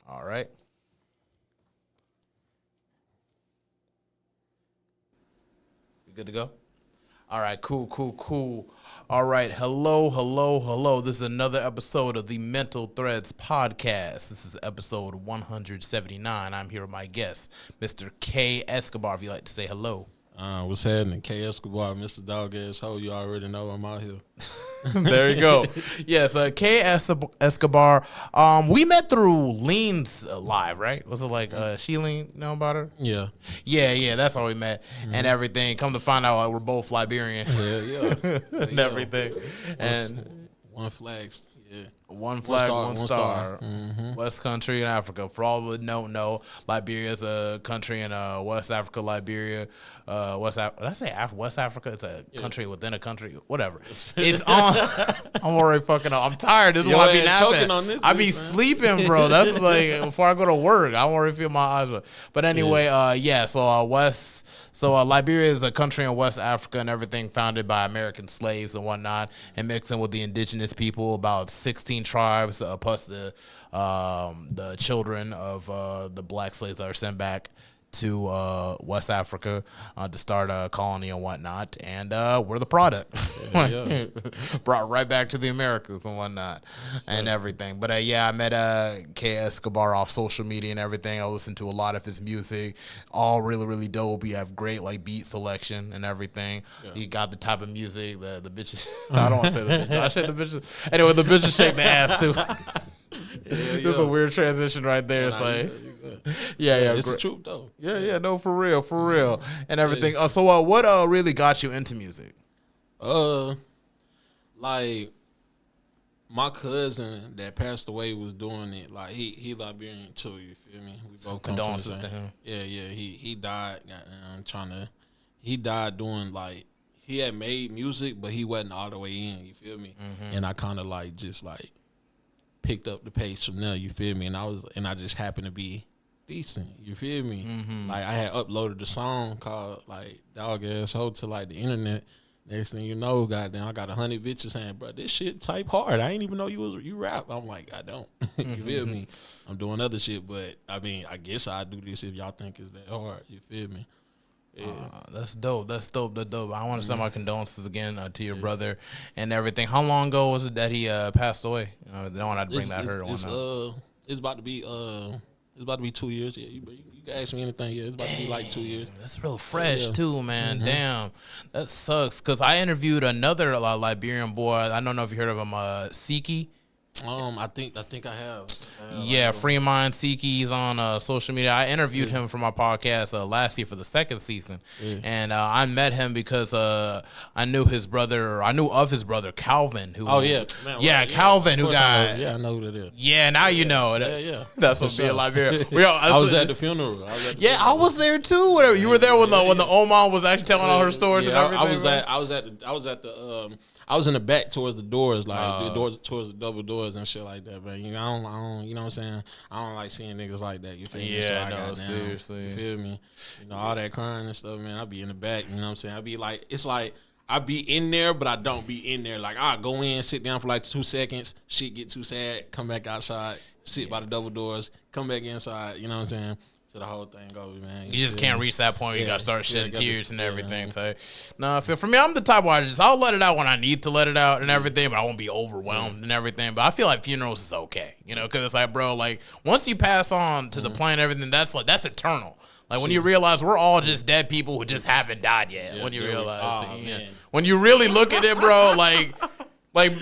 All right. We good to go? All right, cool. All right, hello. This is another episode of the Mental Threads podcast. This is episode 179. I'm here with my guest, Mr. Kay ESCOBAR, if you'd like to say hello. What's happening? Kay ESCOBAR, Mr. Dog Ass Ho. You already know I'm out here. There you go. Yes, Kay ESCOBAR. We met through Lean's live, right? Was it like she Lean? Know about her? Yeah. Yeah. That's how we met and everything. Come to find out, we're both Liberian. Yeah. and everything. And one flag. Yeah. One flag, one star. Mm-hmm. West Country in Africa. For all who don't know, Liberia is a country in West Africa, Liberia. Did I say West Africa? It's a country within a country. Whatever. It's on. I'm already fucking up. I'm tired. This is why I be napping. I be sleeping, bro. That's like before I go to work. I already feel my eyes. But anyway, So Liberia is a country in West Africa and everything, founded by American slaves and whatnot, and mixing with the indigenous people, about 16 tribes, plus the children of the black slaves that are sent back to West Africa to start a colony and whatnot, and we're the product. Brought right back to the Americas and whatnot and everything. But I met Kay ESCOBAR off social media and everything. I listened to a lot of his music, all really dope. You have great like beat selection and everything. You got the type of music the bitches. I don't want to say the bitches. I said the bitches. Anyway, the bitches shake the ass too. This is a weird transition right there. It's like. Yeah, it's the truth though. Yeah, no, for real, and everything. So, what really got you into music? Like my cousin that passed away was doing it. Like he Liberian too. You feel me? We both condolences to him. Yeah. He died. He died doing like he had made music, but he wasn't all the way in. You feel me? Mm-hmm. And I kind of like just like picked up the pace from there. You feel me? And I just happened to be decent, you feel me? Mm-hmm. Like I had uploaded a song called like Dog Ass Ho to like the internet. Next thing you know, goddamn, I got 100 bitches saying, bro, this shit type hard. I ain't even know you rap. I'm like, I don't. You feel me? I'm doing other shit, but I mean, I guess I do this if y'all think it's that hard. You feel me? Yeah. That's dope. That's dope. I want to send my condolences again to your brother and everything. How long ago was it that he passed away? Don't want to bring that hurt on. It's about to be It's about to be 2 years. Yeah, you can ask me anything. Yeah, it's about to be like 2 years. That's real fresh too, man. Mm-hmm. Damn, that sucks. Cause I interviewed another Liberian boy. I don't know if you heard of him, Siki. I think I have. Yeah, Free Mind Siki. He's on social media. I interviewed him for my podcast last year for the second season, and I met him because I knew his brother. I knew of his brother Calvin. Who? Oh yeah, man, Calvin, who got. I know who that is. Yeah, now you know. That's what being Liberian. I was at the funeral. I was there too. Whatever. You were there when the old mom was actually telling all her stories and everything. I was in the back towards the doors, like the doors towards the double doors and shit like that. But I don't, you know what I'm saying? I don't like seeing niggas like that. You feel me? Yeah, no, seriously. You feel me? All that crying and stuff, man. I be in the back. You know what I'm saying? I be like, it's like I be in there, but I don't be in there. Like I go in, sit down for like 2 seconds, shit get too sad, come back outside, sit by the double doors, come back inside. You know what I'm saying? So the whole thing goes, man. You just can't reach that point where you got to start shedding tears and everything. No, for me, I'm the type where I'll let it out when I need to let it out and everything, but I won't be overwhelmed and everything. But I feel like funerals is okay, because it's like, bro, like once you pass on to the plane and everything, that's eternal. Like when you realize we're all just dead people who just haven't died yet. When you realize, when you really look at it, bro, like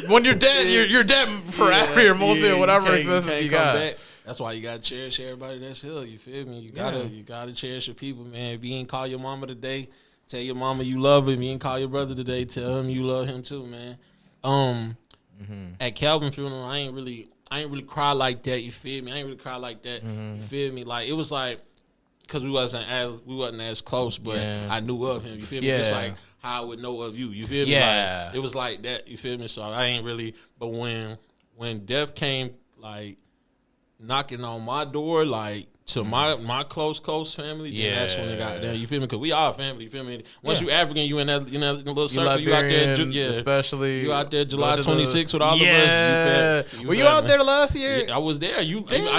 when you're dead, you're dead forever. You're mostly whatever existence you got. Back. That's why you gotta cherish everybody that's here. You feel me? You gotta cherish your people, man. If you ain't call your mama today, tell your mama you love him. You ain't call your brother today, tell him you love him too, man. At Calvin's funeral, I ain't really cry like that. You feel me? I ain't really cry like that. You feel me? Like it was like because we wasn't as close, but I knew of him. You feel me? It's like how I would know of you. You feel me? Yeah. Like, it was like that. You feel me? So I ain't really. But when death came, like. knocking on my door, like to my close family, then that's when it got there. You feel me? Because we are family. You feel me? Once you African, you in that little circle. You out there, especially you out there July 26th with all of us. Were you out there last year? Yeah, I was there. I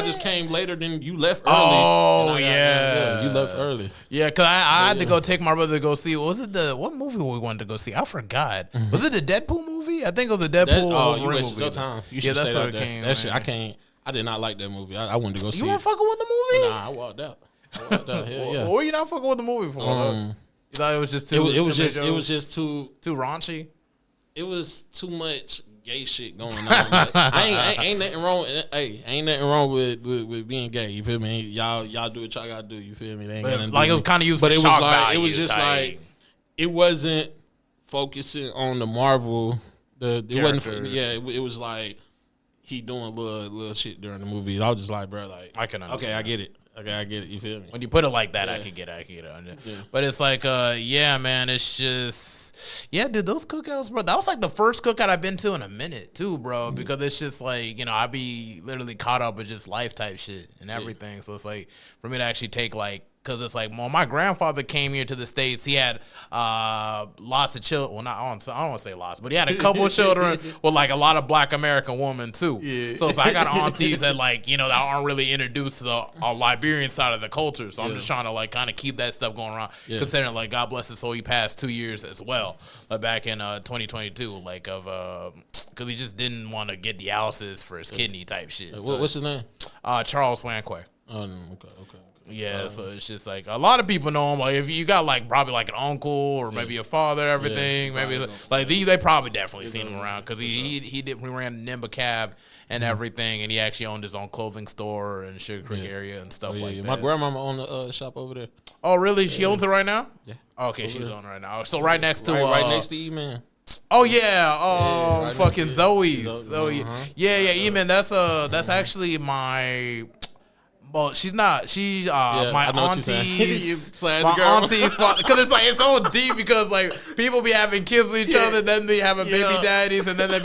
just came later than you left early. Oh you left early. Yeah, because I had to go take my brother to go see. What movie we wanted to go see? I forgot. Was it the Deadpool movie? I think it was the Deadpool you wasted movie. your time. That's what it came. That shit, I can't. I did not like that movie. I wanted to go see it. You weren't fucking with the movie? Nah, I walked out. Hell yeah. What were you not fucking with the movie for? You thought it was just too. It was just too raunchy. It was too much gay shit going on. Like, ain't nothing wrong. Ain't nothing wrong with being gay. You feel me? Y'all do what y'all gotta do. You feel me? They ain't got like it was kind of used for shock value. It was just like it wasn't focusing on the Marvel. It wasn't. Yeah, it was like. He doing little shit during the movie. I was just like, bro, like I can understand. Okay, I get it. You feel me? When you put it like that, I can get it. Yeah. But it's like, man, it's just, dude, those cookouts, bro. That was like the first cookout I've been to in a minute, too, bro. Because it's just like, I be literally caught up with just life type shit and everything. So it's like for me to actually take like. Because it's like, well, my grandfather came here to the States. He had lots of children. Well, I don't want to say lots, but he had a couple of children with like a lot of Black American women too. Yeah. So it's like I got aunties that like, that aren't really introduced to the Liberian side of the culture. So I'm just trying to like kind of keep that stuff going around. Yeah. Considering like God bless his soul, he passed 2 years as well, like back in 2022, like because he just didn't want to get dialysis for his kidney type shit. What's his name? Charles Wanquay. Oh, okay. Yeah, so it's just like a lot of people know him. Like if you got like probably like an uncle or maybe a father, everything, maybe like they probably definitely seen him around because he ran Nimba Cab and everything, and he actually owned his own clothing store in Sugar Creek area and stuff like that. My grandmama owned the shop over there. Oh really? She owns it right now? Yeah. Okay, she's on it right now. So right next to right next to E-Man. Oh yeah, fucking Zoe's. Zoe. Yeah, E-Man. That's actually my. Well, she's not. She's my auntie's. My auntie's because it's like it's so deep because like people be having kids with each other, then be having baby daddies, and then they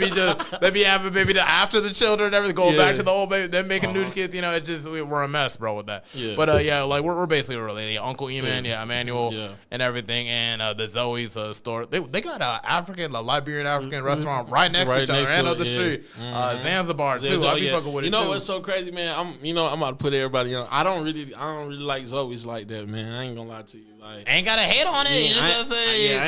be having baby after the children and everything, going back to the old baby, then making new kids. It's just we're a mess, bro, with that. Yeah. But like we're basically related. Uncle Eman, Emmanuel, and everything, and the Zoe's store. They got a Liberian African restaurant right next to each other, and up the street. Zanzibar too. I be fucking with it. You know what's so crazy, man? I'm about to put everybody. I don't really like Zoe's like that, man. I ain't gonna lie to you. Like, ain't gotta hate on it.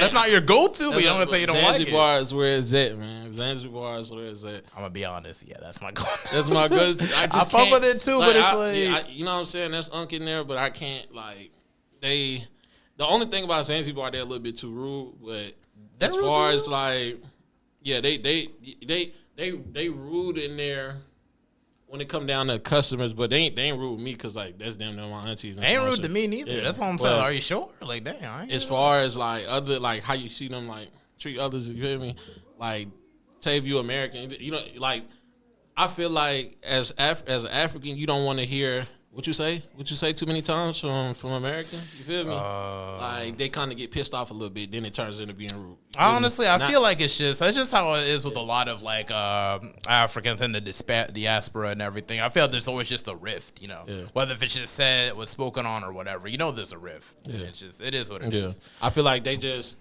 That's not your go-to, but you don't say you don't like it. Zanzibar is where it's at, man. Zanzibar is where it's at. I'm gonna be honest. Yeah, that's my go-to. That's my go-to. I fuck with it too, but it's like you know what I'm saying. That's Unk in there, but I can't like they. The only thing about Zanzibar, they're a little bit too rude. But as far as like, they rude in there. When it come down to customers, but they ain't rude with me because like that's them my aunties. They ain't rude to me neither. Yeah. That's what I'm saying. Are you sure? Like damn. As far as like other like how you see them like treat others, you feel me? Like say if you American, like I feel like as an African, you don't want to hear what you say too many times from American. You feel me? Like they kind of get pissed off a little bit, then it turns into being rude. Honestly, I feel like that's just how it is with a lot of like Africans in the diaspora and everything. I feel there's always just a rift, whether if it's just said, was spoken on or whatever. There's a rift. Yeah. It is what it is. I feel like the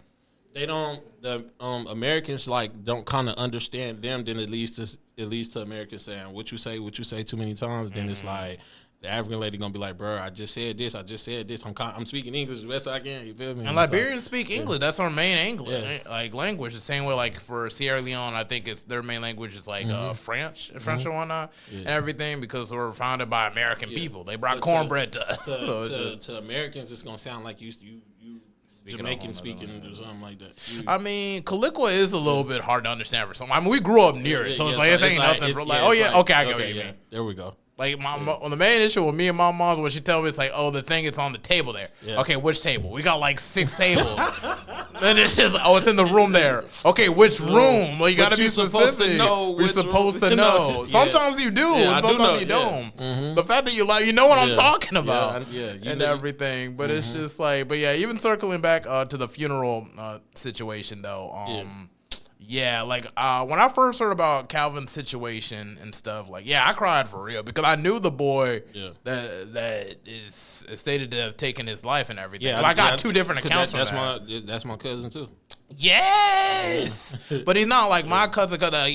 Americans like don't kind of understand them. Then it leads to Americans saying what you say too many times. Then it's like. The African lady gonna be like, bro, I just said this. I'm speaking English the best I can. You feel me? And Liberians speak English. That's our main like language. The same way, like for Sierra Leone, I think it's their main language is like French and whatnot, and everything because we're founded by American people. They brought cornbread to us. To Americans, it's gonna sound like you Jamaican speaking or something like that. I mean, Kalikwa is a little bit hard to understand for some. I mean, we grew up near it, so it's like it ain't nothing. I get what you mean. There we go. Like on the main issue with me and my mom's, when she tell me it's like, oh, the thing it's on the table there. Yeah. Okay, which table? We got like 6 tables. Then it's just it's in the room there. Okay, which room? Well, you got to be specific. You're supposed to know. Sometimes you do, and sometimes you don't. Mm-hmm. The fact that you know what I'm talking about, and everything. But it's just like, but yeah, even circling back to the funeral situation though. Yeah, like when I first heard about Calvin's situation and stuff, like I cried for real because I knew the boy that is stated to have taken his life and everything. Yeah, I got two different accounts from that. That's my cousin too. Yes, but he's not like my cousin. Cause I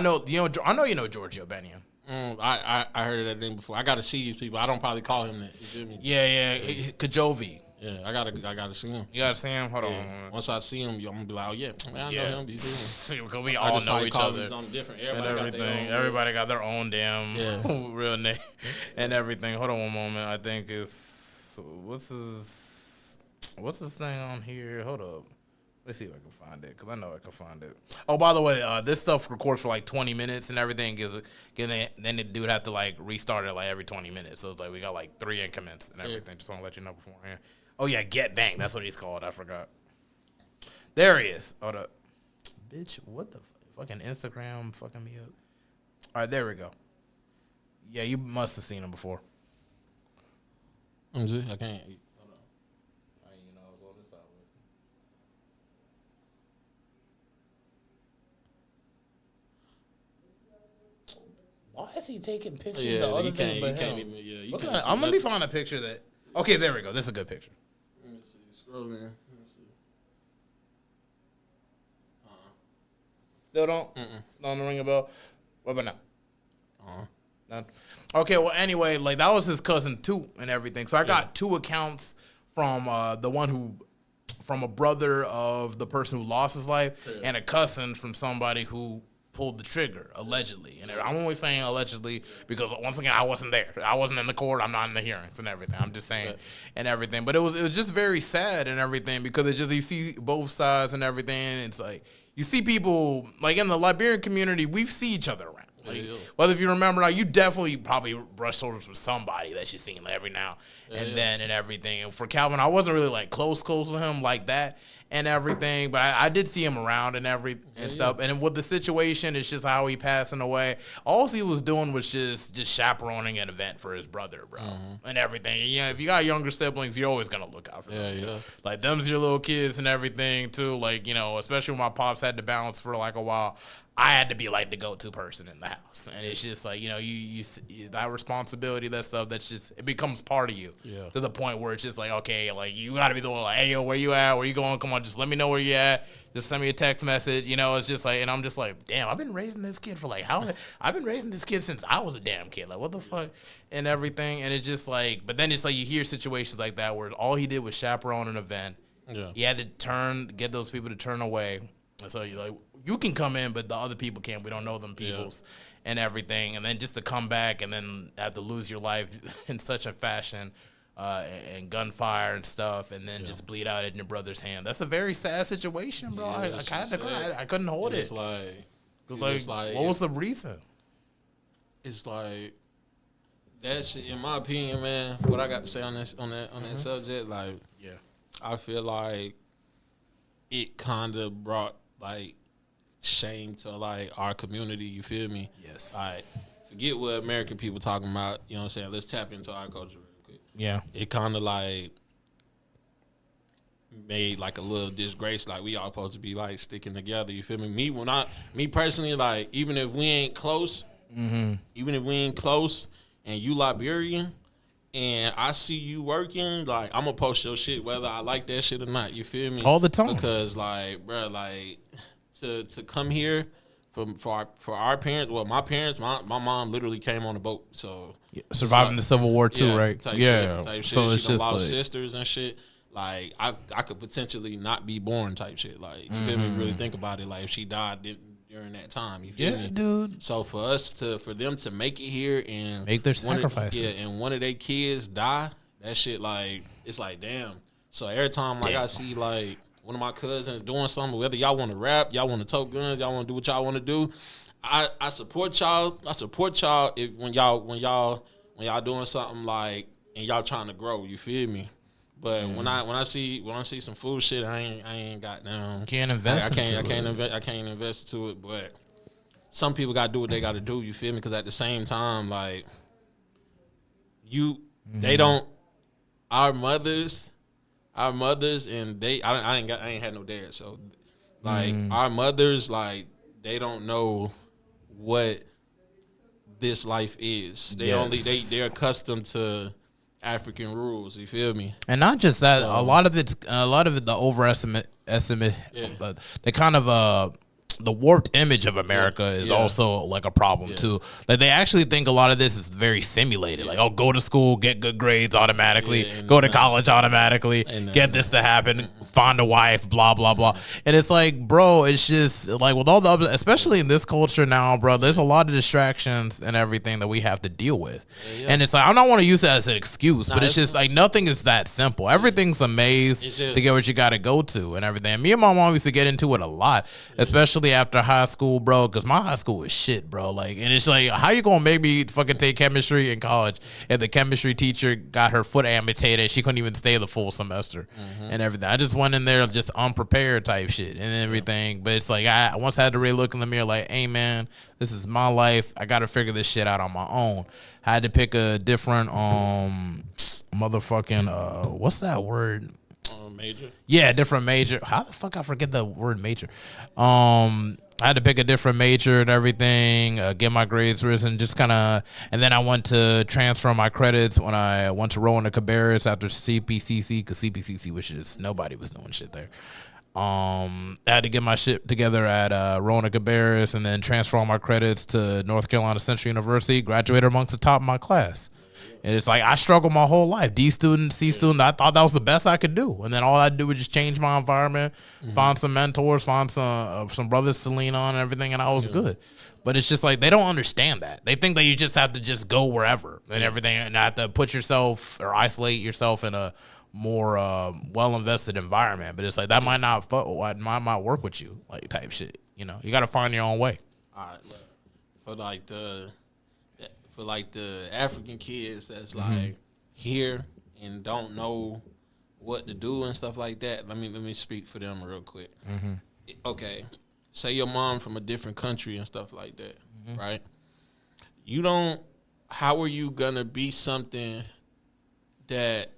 know you know Giorgio Benion. I heard of that name before. I gotta see these people. I don't probably call him that. You feel me? Yeah, Kajovi. Yeah, I gotta see him. You gotta see him. Hold on. Once I see him, I'm gonna be like, oh yeah, man, I know him. You feel me? Because we all know each other. Different. Everybody got their own damn real name and everything. Hold on one moment. I think it's what's his thing on here? Hold up. Let's see if I can find it, because I know I can find it. Oh, by the way, this stuff records for like 20 minutes and everything. Then the dude have to like restart it like every 20 minutes. So it's like we got like 3 increments and everything. Just want to let you know beforehand. Oh, yeah, Get Bang. That's what he's called. I forgot. There he is. Hold up. Bitch, what the fucking Instagram fucking me up. All right, there we go. Yeah, you must have seen him before. I can't. Why is he taking pictures of other things but him? You can't I'm going to find a picture that... Okay, there we go. This is a good picture. Let me see. Scroll in. Let me see. Still don't? Still don't ring a bell? What about now? None? Okay, well, anyway, like, that was his cousin, too, and everything. So I got 2 accounts from the one who... From a brother of the person who lost his life and a cousin from somebody who... pulled the trigger, allegedly. And I'm only saying allegedly because, once again, I wasn't there. I wasn't in the court. I'm not in the hearings and everything. I'm just saying and everything. But it was just very sad and everything because it just, you see both sides and everything. And it's like, you see people, like in the Liberian community, we see each other around. Like, whether if you remember, like, you definitely probably brush shoulders with somebody that you've seen like, every now and then and everything. And for Calvin, I wasn't really like close with him like that and everything, but I did see him around and stuff. And with the situation, it's just how he passing away. All he was doing was just chaperoning an event for his brother, bro, and everything. And, if you got younger siblings, you're always gonna look out for them. Like, them's your little kids and everything too. Like, especially when my pops had to balance for like a while. I had to be like the go-to person in the house, and it's just like you that responsibility, that stuff. That's just, it becomes part of you to the point where it's just like, okay, like, you got to be the one like, hey, yo, where you at? Where you going? Come on, just let me know where you at. Just send me a text message. It's just like, and I'm just like, damn, I've been raising this kid for like I've been raising this kid since I was a damn kid. Like, what the fuck and everything. And it's just like, but then it's like you hear situations like that where all he did was chaperone an event. Yeah, he had to get those people to turn away, and so you like. You can come in, but the other people can't. We don't know them peoples and everything. And then just to come back and then have to lose your life in such a fashion and gunfire and stuff, and then just bleed out in your brother's hand. That's a very sad situation, bro. I had to cry. I couldn't hold it. Like, what was the reason? It's like, that shit, in my opinion, man, what I got to say on that subject, like, I feel like it kind of brought, like, shame to like our community, you feel me? Yes. Like, forget what American people talking about, you know what I'm saying? Let's tap into our culture real quick. Yeah. It kind of like made like a little disgrace, like we all supposed to be like sticking together, you feel me? Me personally, like, even if we ain't close, and you Liberian, and I see you working, like, I'm gonna post your shit whether I like that shit or not, you feel me? All the time. Because, like, bro, like, to come here for our parents, well, my parents, my mom literally came on a boat, so surviving the Civil War too, right? Type shit. So it's just lost sisters and shit. Like, I could potentially not be born, type shit. Like, you feel me? Really think about it. Like, if she died during that time, you feel me? Dude. So for them to make it here and make their sacrifices, and one of their kids die, that shit, like, it's like, damn. So every time, like, I see like one of my cousins doing something, whether y'all want to rap, y'all want to tote guns, y'all want to do what y'all want to do, I support y'all. I support y'all if when y'all doing something like, and y'all trying to grow. You feel me? But when I see some food shit, I ain't got down. Can't invest. I can't invest into it. But some people got to do what they got to do. You feel me? Because at the same time, like, they don't. Our mothers, and I ain't had no dad, so Like our mothers, like they don't know what this life is. They they're accustomed to African rules. You feel me? And not just that, so, a lot of it, the overestimate, the kind of the warped image of America is also like a problem too. Like they actually think a lot of this is very simulated. Like, oh, go to school, get good grades automatically, go to college automatically, get this to happen, find a wife, blah blah blah. And it's like, bro, it's just like with all the other, especially in this culture now, bro, there's a lot of distractions and everything that we have to deal with. And it's like, I don't want to use that as an excuse, but it's just like nothing is that simple. Everything's a maze to get what you got to go to and everything. And me and my mom used to get into it a lot, especially after high school, bro, because my high school was shit, bro. Like, and it's like, how you gonna make me fucking take chemistry in college and the chemistry teacher got her foot amputated, she couldn't even stay the full semester and everything. I just went in there just unprepared type shit and everything. But it's like, I once had to really look in the mirror like, hey man, this is my life, I gotta figure this shit out on my own. I had to pick a different motherfucking what's that word, major? Yeah, different major. How the fuck I forget the word major? I had to pick a different major and everything, get my grades risen, just kind of, and then I went to transfer my credits when I went to Rona Cabarrus after CPCC, because CPCC was just, nobody was doing shit there. I had to get my shit together at Rona Cabarrus and then transfer all my credits to North Carolina Central University, graduated amongst the top of my class. And it's like, I struggled my whole life. D student, C student, I thought that was the best I could do. And then all I'd do was just change my environment, find some mentors, find some brothers to lean on and everything, and I was good. But it's just like, they don't understand that. They think that you just have to just go wherever and everything and not have to put yourself or isolate yourself in a more well-invested environment. But it's like, that might not work with you, like type shit. You know, you got to find your own way. All right, look, for the African kids that's like here and don't know what to do and stuff like that. Let me speak for them real quick. Okay, say your mom from a different country and stuff like that, right? How are you gonna be something that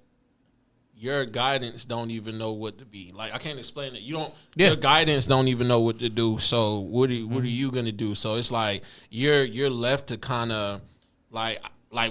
your guidance don't even know what to be? Like, I can't explain it. Your guidance don't even know what to do. So what are you gonna do? So it's like you're left to kind of like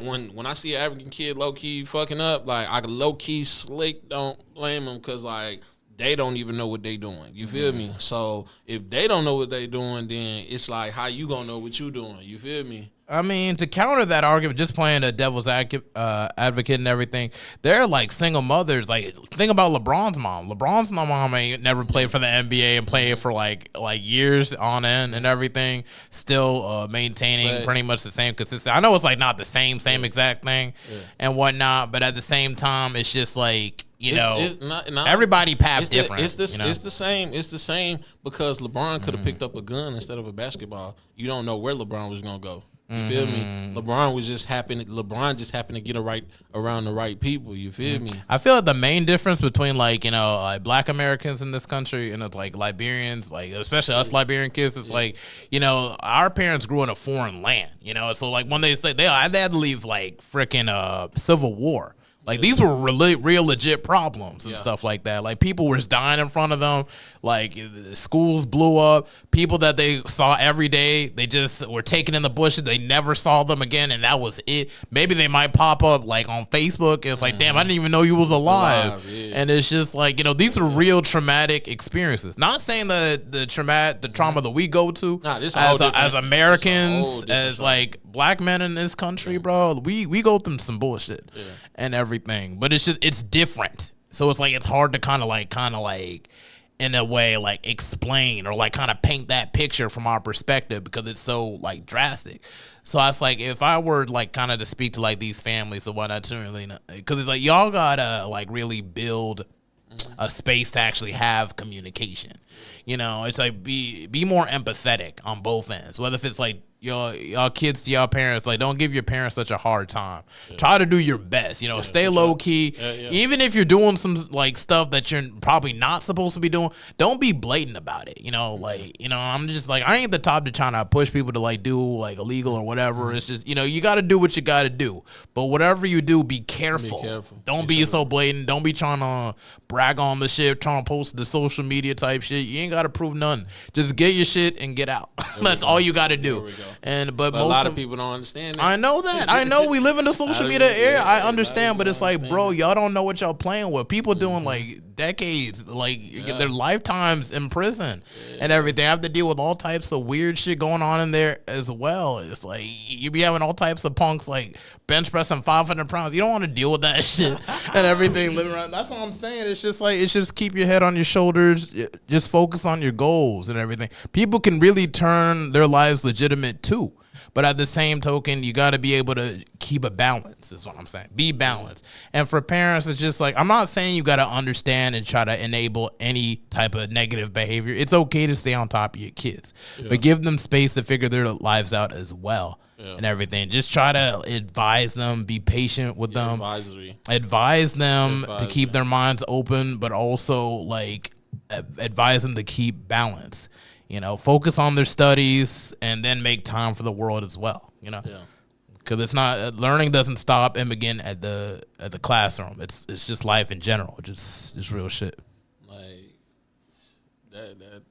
when I see an African kid low key fucking up, like I low key slick don't blame them, because like they don't even know what they doing. You feel me? So if they don't know what they doing, then it's like, how you gonna know what you doing? You feel me? I mean, to counter that argument, just playing a devil's advocate and everything, they're like single mothers. Like, think about LeBron's mom. LeBron's mom ain't never played for the NBA and played for like years on end and everything, still maintaining pretty much the same consistency. I know it's like not the same exact thing and whatnot, but at the same time, it's just like, it's not, everybody paths different. It's the same. It's the same because LeBron could have picked up a gun instead of a basketball. You don't know where LeBron was gonna go. You feel me? LeBron just happened to get around the right people. You feel me? I feel like the main difference between like Black Americans in this country and it's like Liberians, like especially us Liberian kids, it's like our parents grew in a foreign land. So like when they say they had to leave like freaking Civil War. Like, these were real legit problems and stuff like that. Like, people were just dying in front of them. Like, schools blew up. People that they saw every day, they just were taken in the bushes. They never saw them again, and that was it. Maybe they might pop up, like, on Facebook. It's like, damn, I didn't even know you was alive. And it's just like, these are real traumatic experiences. Not saying the trauma that we go to as Americans, as, like, Black men in this country, bro. We go through some bullshit and everything, but it's different. So it's like, it's hard to kind of like in a way like explain or like kind of paint that picture from our perspective because it's so like drastic. So I was like, if I were like kind of to speak to like these families or whatnot, because it's like y'all gotta like really build a space to actually have communication. It's like be more empathetic on both ends, whether if it's like y'all kids to y'all parents, like, don't give your parents such a hard time. Try to do your best, stay low key. Even if you're doing some like stuff that you're probably not supposed to be doing, don't be blatant about it. I'm just like, I ain't the top to trying to push people to like do like illegal or whatever. It's just, you got to do what you got to do. But whatever you do, be careful. Don't be so blatant. Don't be trying to brag on the shit, trying to post the social media type shit. You ain't got to prove nothing. Just get your shit and get out. That's all you got to do. But a lot of people don't understand that. I know that. I know we live in the social media era. I understand, but it's like, bro, y'all don't know what y'all playing with. People doing like decades, like their lifetimes in prison and everything. I have to deal with all types of weird shit going on in there as well. It's like you be having all types of punks like bench pressing 500 pounds. You don't want to deal with that shit and everything living around. That's what I'm saying. It's just keep your head on your shoulders. Just focus on your goals and everything. People can really turn their lives legitimate too. But at the same token, you got to be able to keep a balance, is what I'm saying. Be balanced. And for parents, it's just like, I'm not saying you got to understand and try to enable any type of negative behavior. It's okay to stay on top of your kids. But give them space to figure their lives out as well and everything. Just try to advise them, be patient with them. Advise them to keep their minds open, but also like advise them to keep balance. Focus on their studies and then make time for the world as well. Because it's not learning doesn't stop and begin at the classroom. It's just life in general. Just real shit. Like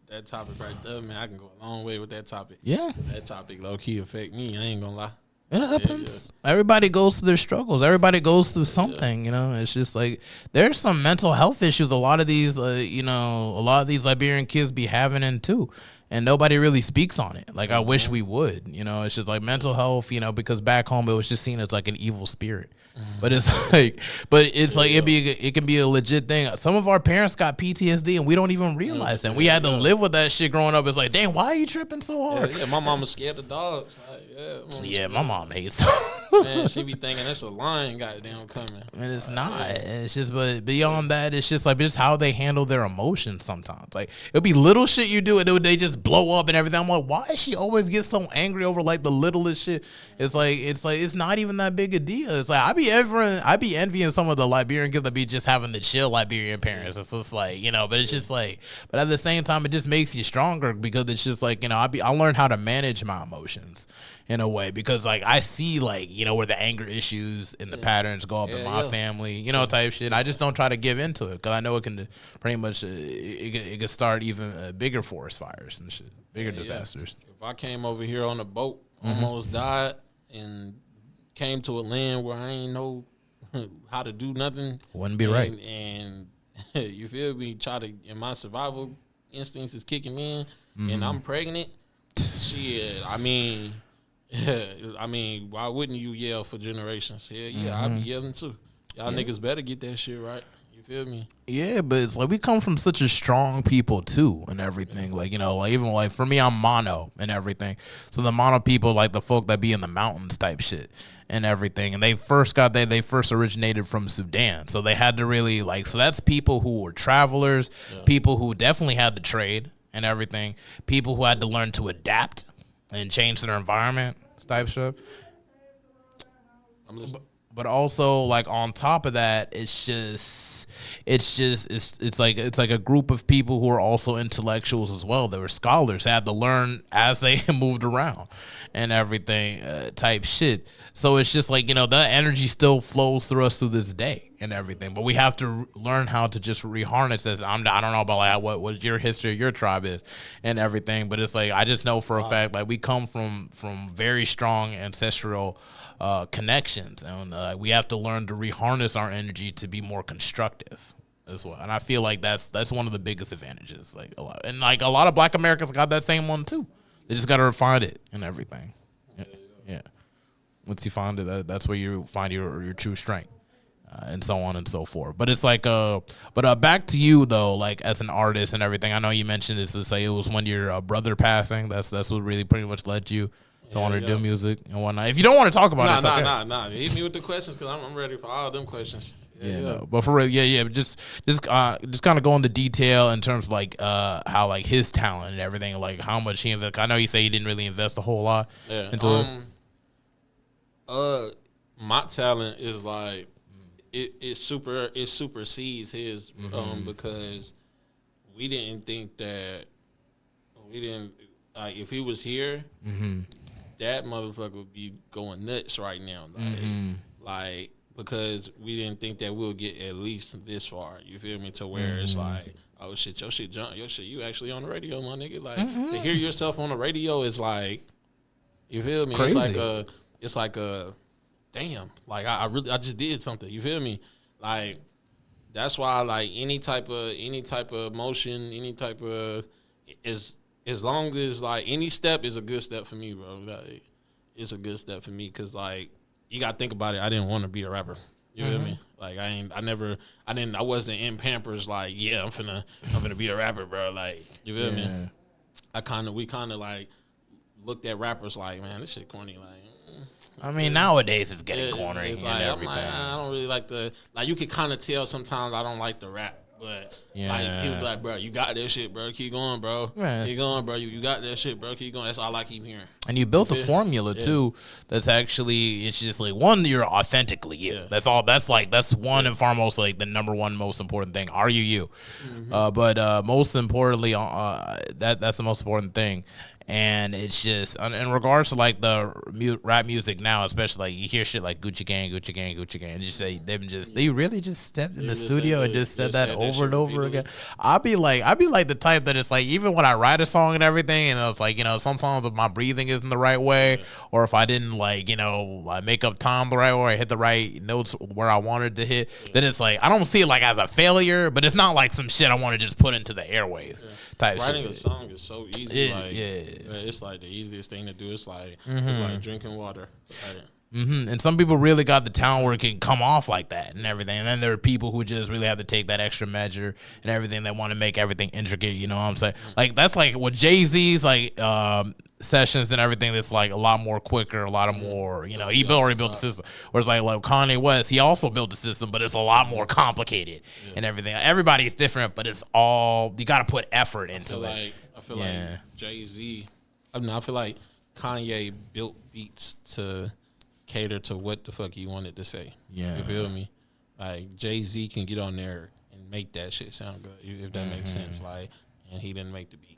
that topic right there, man. I can go a long way with that topic. Yeah, that topic low key affect me. I ain't gonna lie. It happens. Everybody goes through their struggles. Everybody goes through something. It's just like there's some mental health issues. A lot of these, Liberian kids be having in too, and nobody really speaks on it. Like I wish we would. It's just like mental health. Because back home it was just seen as like an evil spirit. But it's like, it can be a legit thing. Some of our parents got PTSD and we don't even realize that. We had to live with that shit growing up. It's like, dang, why are you tripping so hard? My mama's scared of dogs. My mom hates. Man, she be thinking that's a lion goddamn coming. And it's not. It's just, but beyond that, it's just like just how they handle their emotions sometimes. Like it'll be little shit you do and they just blow up and everything. I'm like, why does she always get so angry over like the littlest shit? It's like it's not even that big a deal. It's like I be envying some of the Liberian kids that be just having the chill Liberian parents. It's just like, but it's just like, but at the same time, it just makes you stronger because it's just like, I learned how to manage my emotions in a way because like I see like, where the anger issues and the patterns go up in my family, type shit. I just don't try to give into it because I know it can pretty much, it can start even bigger forest fires and shit, bigger disasters. If I came over here on a boat, almost died and came to a land where I ain't know how to do nothing. Wouldn't be right. And you feel me? And my survival instincts is kicking in, and I'm pregnant. Shit, I mean, why wouldn't you yell for generations? I'll be yelling too. Y'all niggas better get that shit right. You feel me? Yeah, but it's like we come from such a strong people too and everything. Like, even like for me, I'm mono and everything. So the mono people, like the folk that be in the mountains type shit and everything. And they first originated from Sudan. So they had to really so that's people who were travelers, people who definitely had the trade and everything, people who had to learn to adapt and change their environment type stuff. But also like on top of that, it's like a group of people who are also intellectuals as well. They were scholars, had to learn as they moved around and everything type shit. So it's just like, that energy still flows through us to this day and everything. But we have to learn how to just reharness this. I don't know about like what your history of your tribe is and everything. But it's like I just know for a fact like we come from very strong ancestral connections, and we have to learn to reharness our energy to be more constructive as well. And I feel like that's one of the biggest advantages. Like a lot of Black Americans got that same one too. They just got to refine it and everything. Yeah. Once you find it, that's where you find your true strength. And so on and so forth. But it's like, back to you though, like as an artist and everything. I know you mentioned this to say it was when your brother passing. That's what really pretty much led you to want to do music and whatnot. If you don't want to talk about it, it's okay. Nah. Hit me with the questions because I'm ready for all them questions. No, but for real, just kind of go into detail in terms of like how like his talent and everything, like how much he invested. I know you say he didn't really invest a whole lot into it. My talent is like it supersedes his because we didn't think that like if he was here, that motherfucker would be going nuts right now, like because we didn't think that we'll get at least this far. You feel me? To where it's like, oh shit, your shit, you actually on the radio, my nigga. Like to hear yourself on the radio is like, you feel me? Crazy. It's like a damn. Like I just did something. You feel me? Like that's why like any type of motion, any type of as long as like any step is a good step for me, bro. Like it's a good step for me because like you gotta think about it. I didn't want to be a rapper. You feel me? Like I wasn't in Pampers. Like I'm finna be a rapper, bro. Like you feel me? We kind of like looked at rappers like, man, this shit corny. Like. I mean, nowadays it's getting corny it's and like, everything. I'm like, I don't really like you can kind of tell sometimes I don't like the rap, but like people be like, bro, you got that shit, bro. Keep going, bro. Keep going, bro. You got that shit, bro. Keep going. That's all I keep hearing. And you built a formula too. That's actually, it's just like one, you're authentically you. That's all. That's one and foremost, like the number one most important thing. Are you? But most importantly, that's the most important thing. And it's just in regards to like the rap music now, especially like you hear shit like Gucci Gang, and you say they really just stepped in the studio and just said that over and over again. I'd be like the type that it's like even when I write a song and everything, and it's like sometimes if my breathing isn't the right way, or if I didn't like make up time the right way, or hit the right notes where I wanted to hit, then it's like I don't see it like as a failure, but it's not like some shit I want to just put into the airways type shit. Writing a song is so easy. It's like the easiest thing to do. It's like drinking water. And some people really got the talent where it can come off like that and everything. And then there are people who just really have to take that extra measure and everything. They want to make everything intricate. You know what I'm saying? Like that's like what Jay-Z's like sessions and everything. That's like a lot more quicker, a lot of more. He already built the system. Whereas like Kanye West, he also built the system, but it's a lot more complicated and everything. Everybody's different, but it's all you got to put effort into it. I feel like Jay-Z. I feel like Kanye built beats to cater to what the fuck he wanted to say. Yeah. You feel me? Like Jay-Z can get on there and make that shit sound good, if that makes sense. Like, and he didn't make the beat.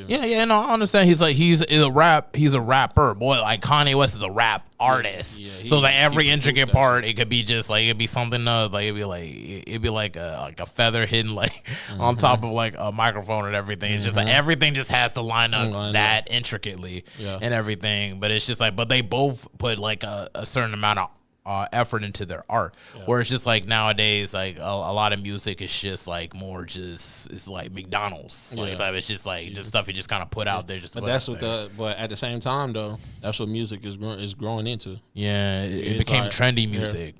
No, I understand. He's a rapper, boy. Like Kanye West is a rap artist, so like every intricate part, it could be just like it'd be something like it'd be like a feather hidden like on top of like a microphone and everything. It's just like everything just has to line up that intricately and everything. But it's just like, but they both put like a certain amount of effort into their art, where it's just like nowadays like a lot of music is just like more just it's like McDonald's like it's just like just stuff you just kind of put out there just but that's what but at the same time though that's what music is growing into. It became like, trendy music.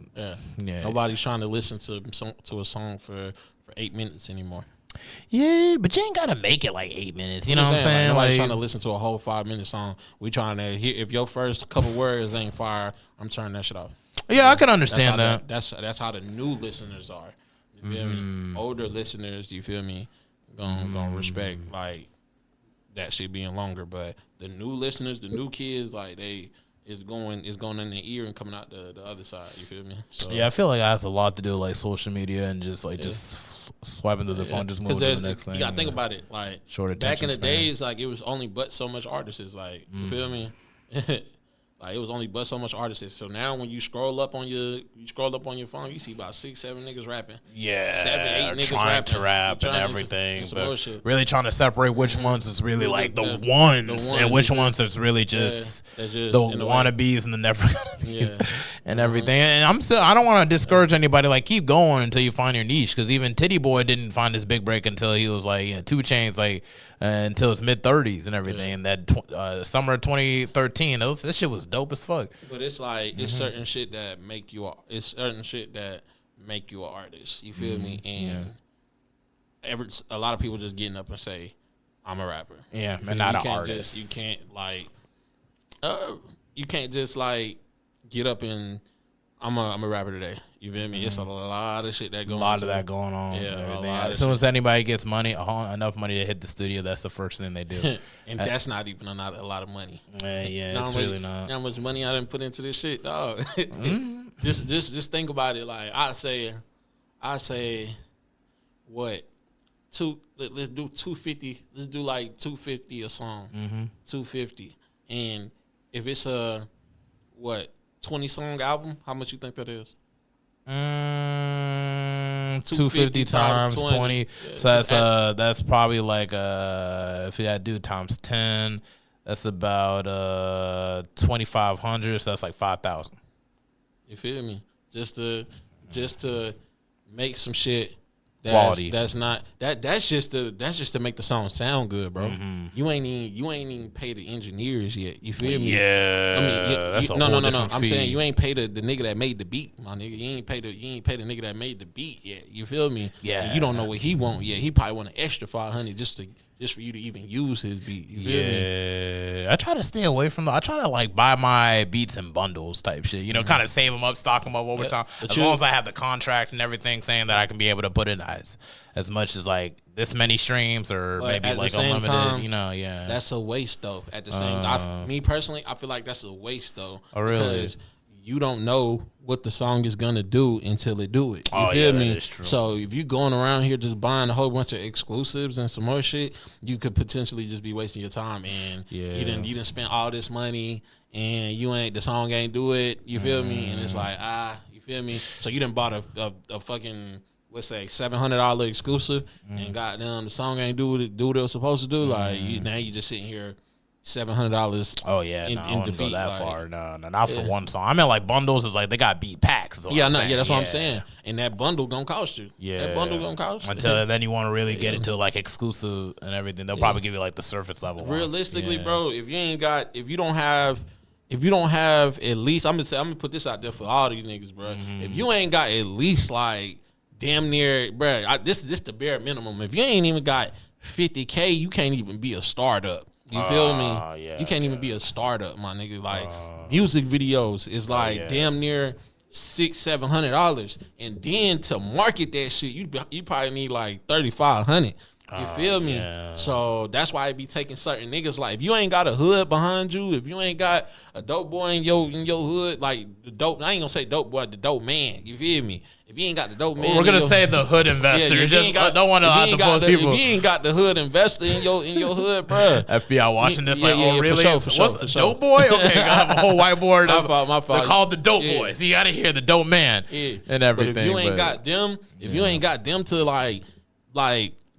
Nobody's trying to listen to a song for 8 minutes anymore. Yeah, but you ain't gotta make it like 8 minutes. You know what I'm saying? Like, nobody's trying to listen to a whole 5-minute song. We trying to hear if your first couple words ain't fire, I'm turning that shit off. Yeah, I can understand that. That's how the new listeners are. You feel me? Older listeners, you feel me? Gonna respect like that shit being longer. But the new listeners, the new kids, like it's going in their ear and coming out the other side. You feel me? So, I feel like that has a lot to do with like social media and just like just swiping through the phone, just moving to the next thing. You gotta think about it. Like back in the days, like it was only but so much artists. Like you feel me? Like it was only but so much artists. So now when you scroll up on your phone, you see about 6-7 niggas rapping. 7-8 niggas trying to rap and everything. But really trying to separate which ones is really like the ones and which ones is really just the wannabes and the never and everything. And I don't want to discourage anybody. Like keep going until you find your niche. Because even Titty Boy didn't find his big break until he was like 2 Chainz like until his mid-30s and everything. And that summer of 2013, that shit was dope as fuck. But it's like it's certain shit that make you an artist. You feel me? And a lot of people just getting up and say, "I'm a rapper." Yeah, and not an artist. You can't just like get up and I'm a rapper today. You feel me? It's a lot of shit that going on. A lot of that going on. Yeah, as soon as anybody gets money, enough money to hit the studio, that's the first thing they do. And that's not even a lot of money. It's really not. You know how much money I didn't put into this shit, dog. Just think about it. Like I say, what? Let's do 250. Let's do like 250 a song. 250. And if it's a 20 song album, how much you think that is? 250 times 20. Yeah, so that's probably like if you had to do times 10, that's about 2,500. So that's like 5,000. You feel me? Just to make some shit. Quality. That's just to make the song sound good, bro. You ain't even pay the engineers yet. You feel me? Yeah. I mean, no. I'm fee. saying you ain't pay the nigga that made the beat, my nigga. You ain't pay the nigga that made the beat yet. You feel me? Yeah. And you don't know what he want yet. He probably want an extra 500 just for you to even use his beat. You feel me? I try to stay away from I try to like buy my beats in bundles type shit. You know, kind of save them up, stock them up over time. As long as I have the contract and everything saying that I can be able to put in as much as like this many streams or maybe like unlimited. Time, that's a waste though. At the same time, me personally, I feel like that's a waste though. Oh, really? Because you don't know what the song is gonna do until it do it. You feel me? That is true. So if you going around here just buying a whole bunch of exclusives and some more shit, you could potentially just be wasting your time. And you didn't spend all this money and the song ain't do it. You feel me? And it's like you feel me? So you done bought a fucking, let's say $700 exclusive, and goddamn the song ain't do what it was supposed to do. Like now you just sitting here $700. Oh yeah, I wouldn't go that far. No, not for one song. I mean, like bundles is like they got beat packs. That's what I'm saying. And that bundle gonna cost you. That bundle gonna cost you. Until then, you want to really get into like exclusive and everything. They'll probably give you like the surface level. Realistically, bro, if you don't have at least, I'm gonna put this out there for all these niggas, bro. If you ain't got at least like damn near, bro, this the bare minimum. If you ain't even got 50K, you can't even be a startup. You feel me? You can't even be a startup, my nigga. Like music videos is like damn near $600-$700, and then to market that shit, you probably need like $3,500. You feel me? Yeah. So that's why I be taking certain niggas. Like if you ain't got a hood behind you, if you ain't got a dope boy in your hood, like the dope, I ain't gonna say dope boy, the dope man. You feel me? If you ain't got the dope man, we're gonna say the hood investor. Don't want to out the post people. If you ain't got the hood investor in your hood, bro. FBI watching this really? For sure, What's dope boy? Okay, I have a whole whiteboard. My fault. They're called the dope boys. So you gotta hear the dope man and everything. But if you ain't got them, you ain't got them to like.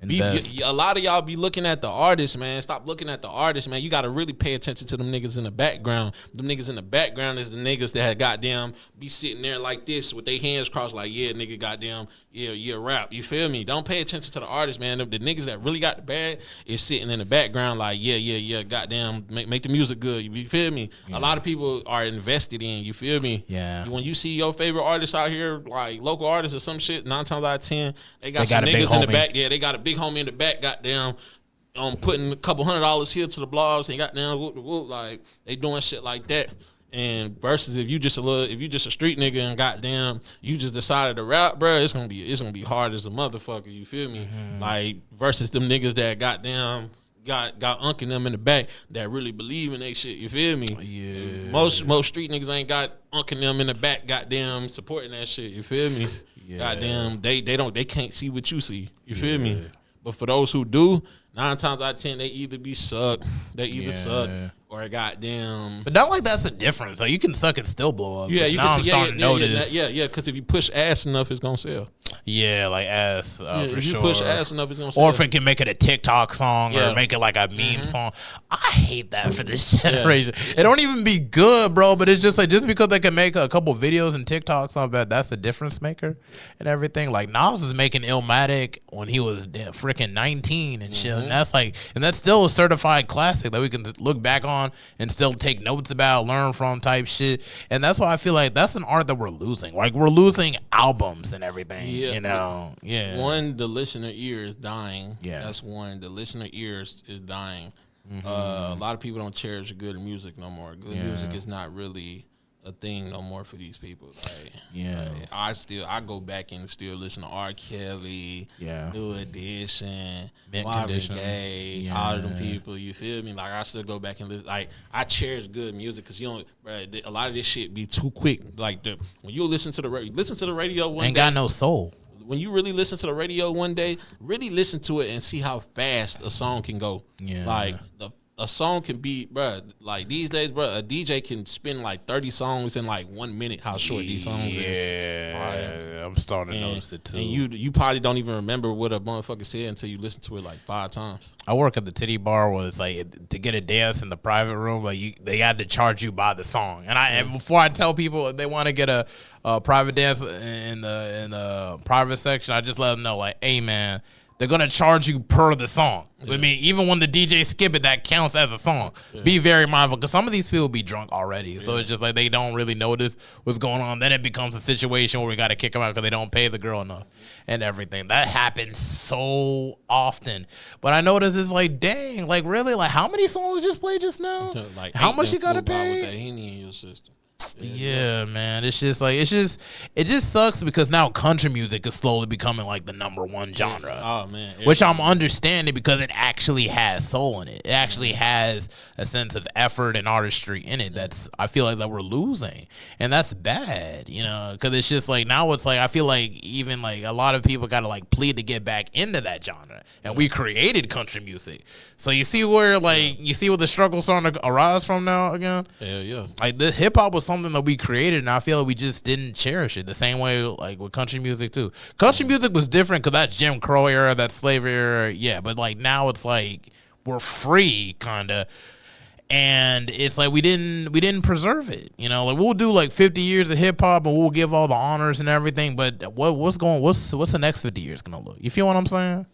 A lot of y'all be looking at the artist, man. Stop looking at the artist, man. You got to really pay attention to them niggas in the background. Them niggas in the background is the niggas that had goddamn be sitting there like this with their hands crossed like, yeah, nigga, goddamn, yeah, rap. You feel me? Don't pay attention to the artist, man. The niggas that really got the bag is sitting in the background like, yeah, goddamn, make the music good. You feel me? Yeah. A lot of people are invested in, you feel me? Yeah. When you see your favorite artists out here, like local artists or some shit, 9 times out of 10, they got some niggas in the back. Yeah, they got a big homie in the back, goddamn, putting a couple $100 here to the blogs and goddamn whoop, like they doing shit like that. And versus if you just a street nigga and goddamn you just decided to rap, bro, it's gonna be hard as a motherfucker. You feel me? Like versus them niggas that goddamn got unking them in the back that really believe in that shit. You feel me? Yeah. Most street niggas ain't got unking them in the back, goddamn supporting that shit. You feel me? Yeah. Goddamn, they can't see what you see. You feel me? But for those who do, 9 times out of 10, they either be sucked, suck, or goddamn. But not like that's the difference. Like you can suck and still blow up. Yeah, you now can I'm starting to notice. Yeah, because if you push ass enough, it's gonna sell. Yeah, like ass for sure. If you push ass enough, it's gonna sell. Or if it can make it a TikTok song or make it like a meme song. I hate that for this generation. It don't even be good, bro. But it's just like just because they can make a couple videos and TikToks on that, that's the difference maker and everything. Like Nas is making Illmatic when he was freaking 19 and shit. And that's still a certified classic that we can look back on and still take notes about, learn from type shit. And that's why I feel like that's an art that we're losing. Like we're losing albums and everything. Yeah. You know. Yeah. One, the listener ear is dying. Yeah. That's one. The listener ear is dying. A lot of people don't cherish good music no more. Good music is not really a thing no more for these people. Like, Yeah. I go back and still listen to R. Kelly, Yeah. New Edition, Mint Marvin Condition. Gaye, Yeah. all of them people. You feel me? Like, I still go back and listen. Like, I cherish good music because a lot of this shit be too quick. Like, when you listen to the radio one Ain't day, got no soul. when you really listen to the radio one day, really listen to it and see how fast a song can go. Yeah. Like, a song can be, bruh, like these days, bruh, a DJ can spin like 30 songs in like 1 minute, how short these songs are. Yeah, I'm starting to notice it too. And you probably don't even remember what a motherfucker said until you listen to it like 5 times. I work at the titty bar where it's like to get a dance in the private room, like they had to charge you by the song. And before I tell people if they want to get a private dance in the private section, I just let them know like, hey man, they're gonna charge you per the song. Yeah. I mean, even when the DJ skip it, that counts as a song. Yeah. Be very mindful because some of these people be drunk already, so it's just like they don't really notice what's going on. Then it becomes a situation where we got to kick them out because they don't pay the girl enough and everything. That happens so often. But I notice it's like, dang, like really, like how many songs just played just now? Like how much you gotta pay? With that Henny in your system. Yeah, man. It's just like it just sucks because now country music is slowly becoming like the #1 genre. Oh man. Which I'm understanding because it actually has soul in it. It actually has a sense of effort and artistry in it. I feel like that we're losing. And that's bad, you know, because it's just like now it's like I feel like even like a lot of people got to like plead to get back into that genre. And we created country music. So you see where the struggle's starting to arise from now again? Hell yeah. Like this hip hop was something that we created, and I feel like we just didn't cherish it the same way like with country music too. Country music was different because that's Jim Crow era, that slavery era, yeah. But like now it's like we're free, kinda, and it's like we didn't preserve it. You know, like we'll do like 50 years of hip hop, and we'll give all the honors and everything. But what's the next 50 years gonna look? You feel what I'm saying?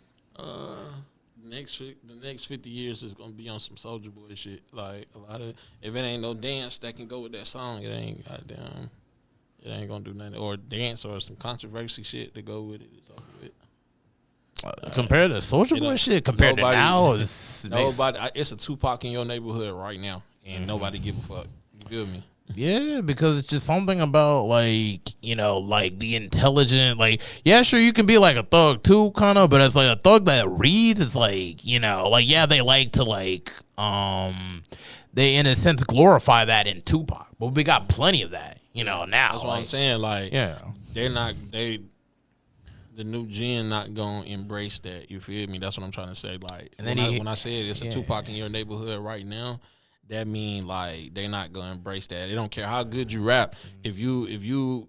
The next 50 years is gonna be on some Soulja Boy shit. Like a lot of, if it ain't no dance that can go with that song, it ain't gonna do nothing. Or dance or some controversy shit to go with it. It's over with. Compared to Soulja Boy shit, compared to now, it's a Tupac in your neighborhood right now, and nobody give a fuck. You feel me? Yeah, because it's just something about like, you know, like the intelligent, like, yeah, sure, you can be like a thug too, kind of, but it's like a thug that reads. It's like, you know, like, yeah, they like to like, they in a sense glorify that in Tupac, but we got plenty of that, you know, now. That's what I'm saying. Like, yeah, the new gen not gonna embrace that. You feel me? That's what I'm trying to say. Like, and then when I said it's a Tupac in your neighborhood right now, that mean like they not gonna embrace that. They don't care how good you rap. If your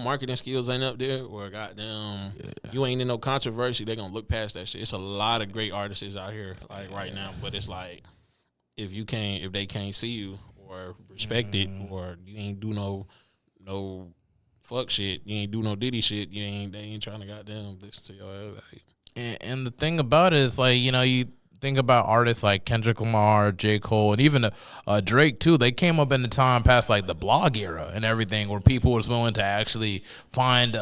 marketing skills ain't up there, or goddamn you ain't in no controversy, they gonna look past that shit. It's a lot of great artists out here like right now, but it's like if they can't see you or respect it, or you ain't do no fuck shit, you ain't do no Diddy shit, they ain't trying to goddamn listen to your ass. Like, and the thing about it is like, you know, you think about artists like Kendrick Lamar, J. Cole, and even Drake too. They came up in the time past like the blog era and everything, where people was willing to actually find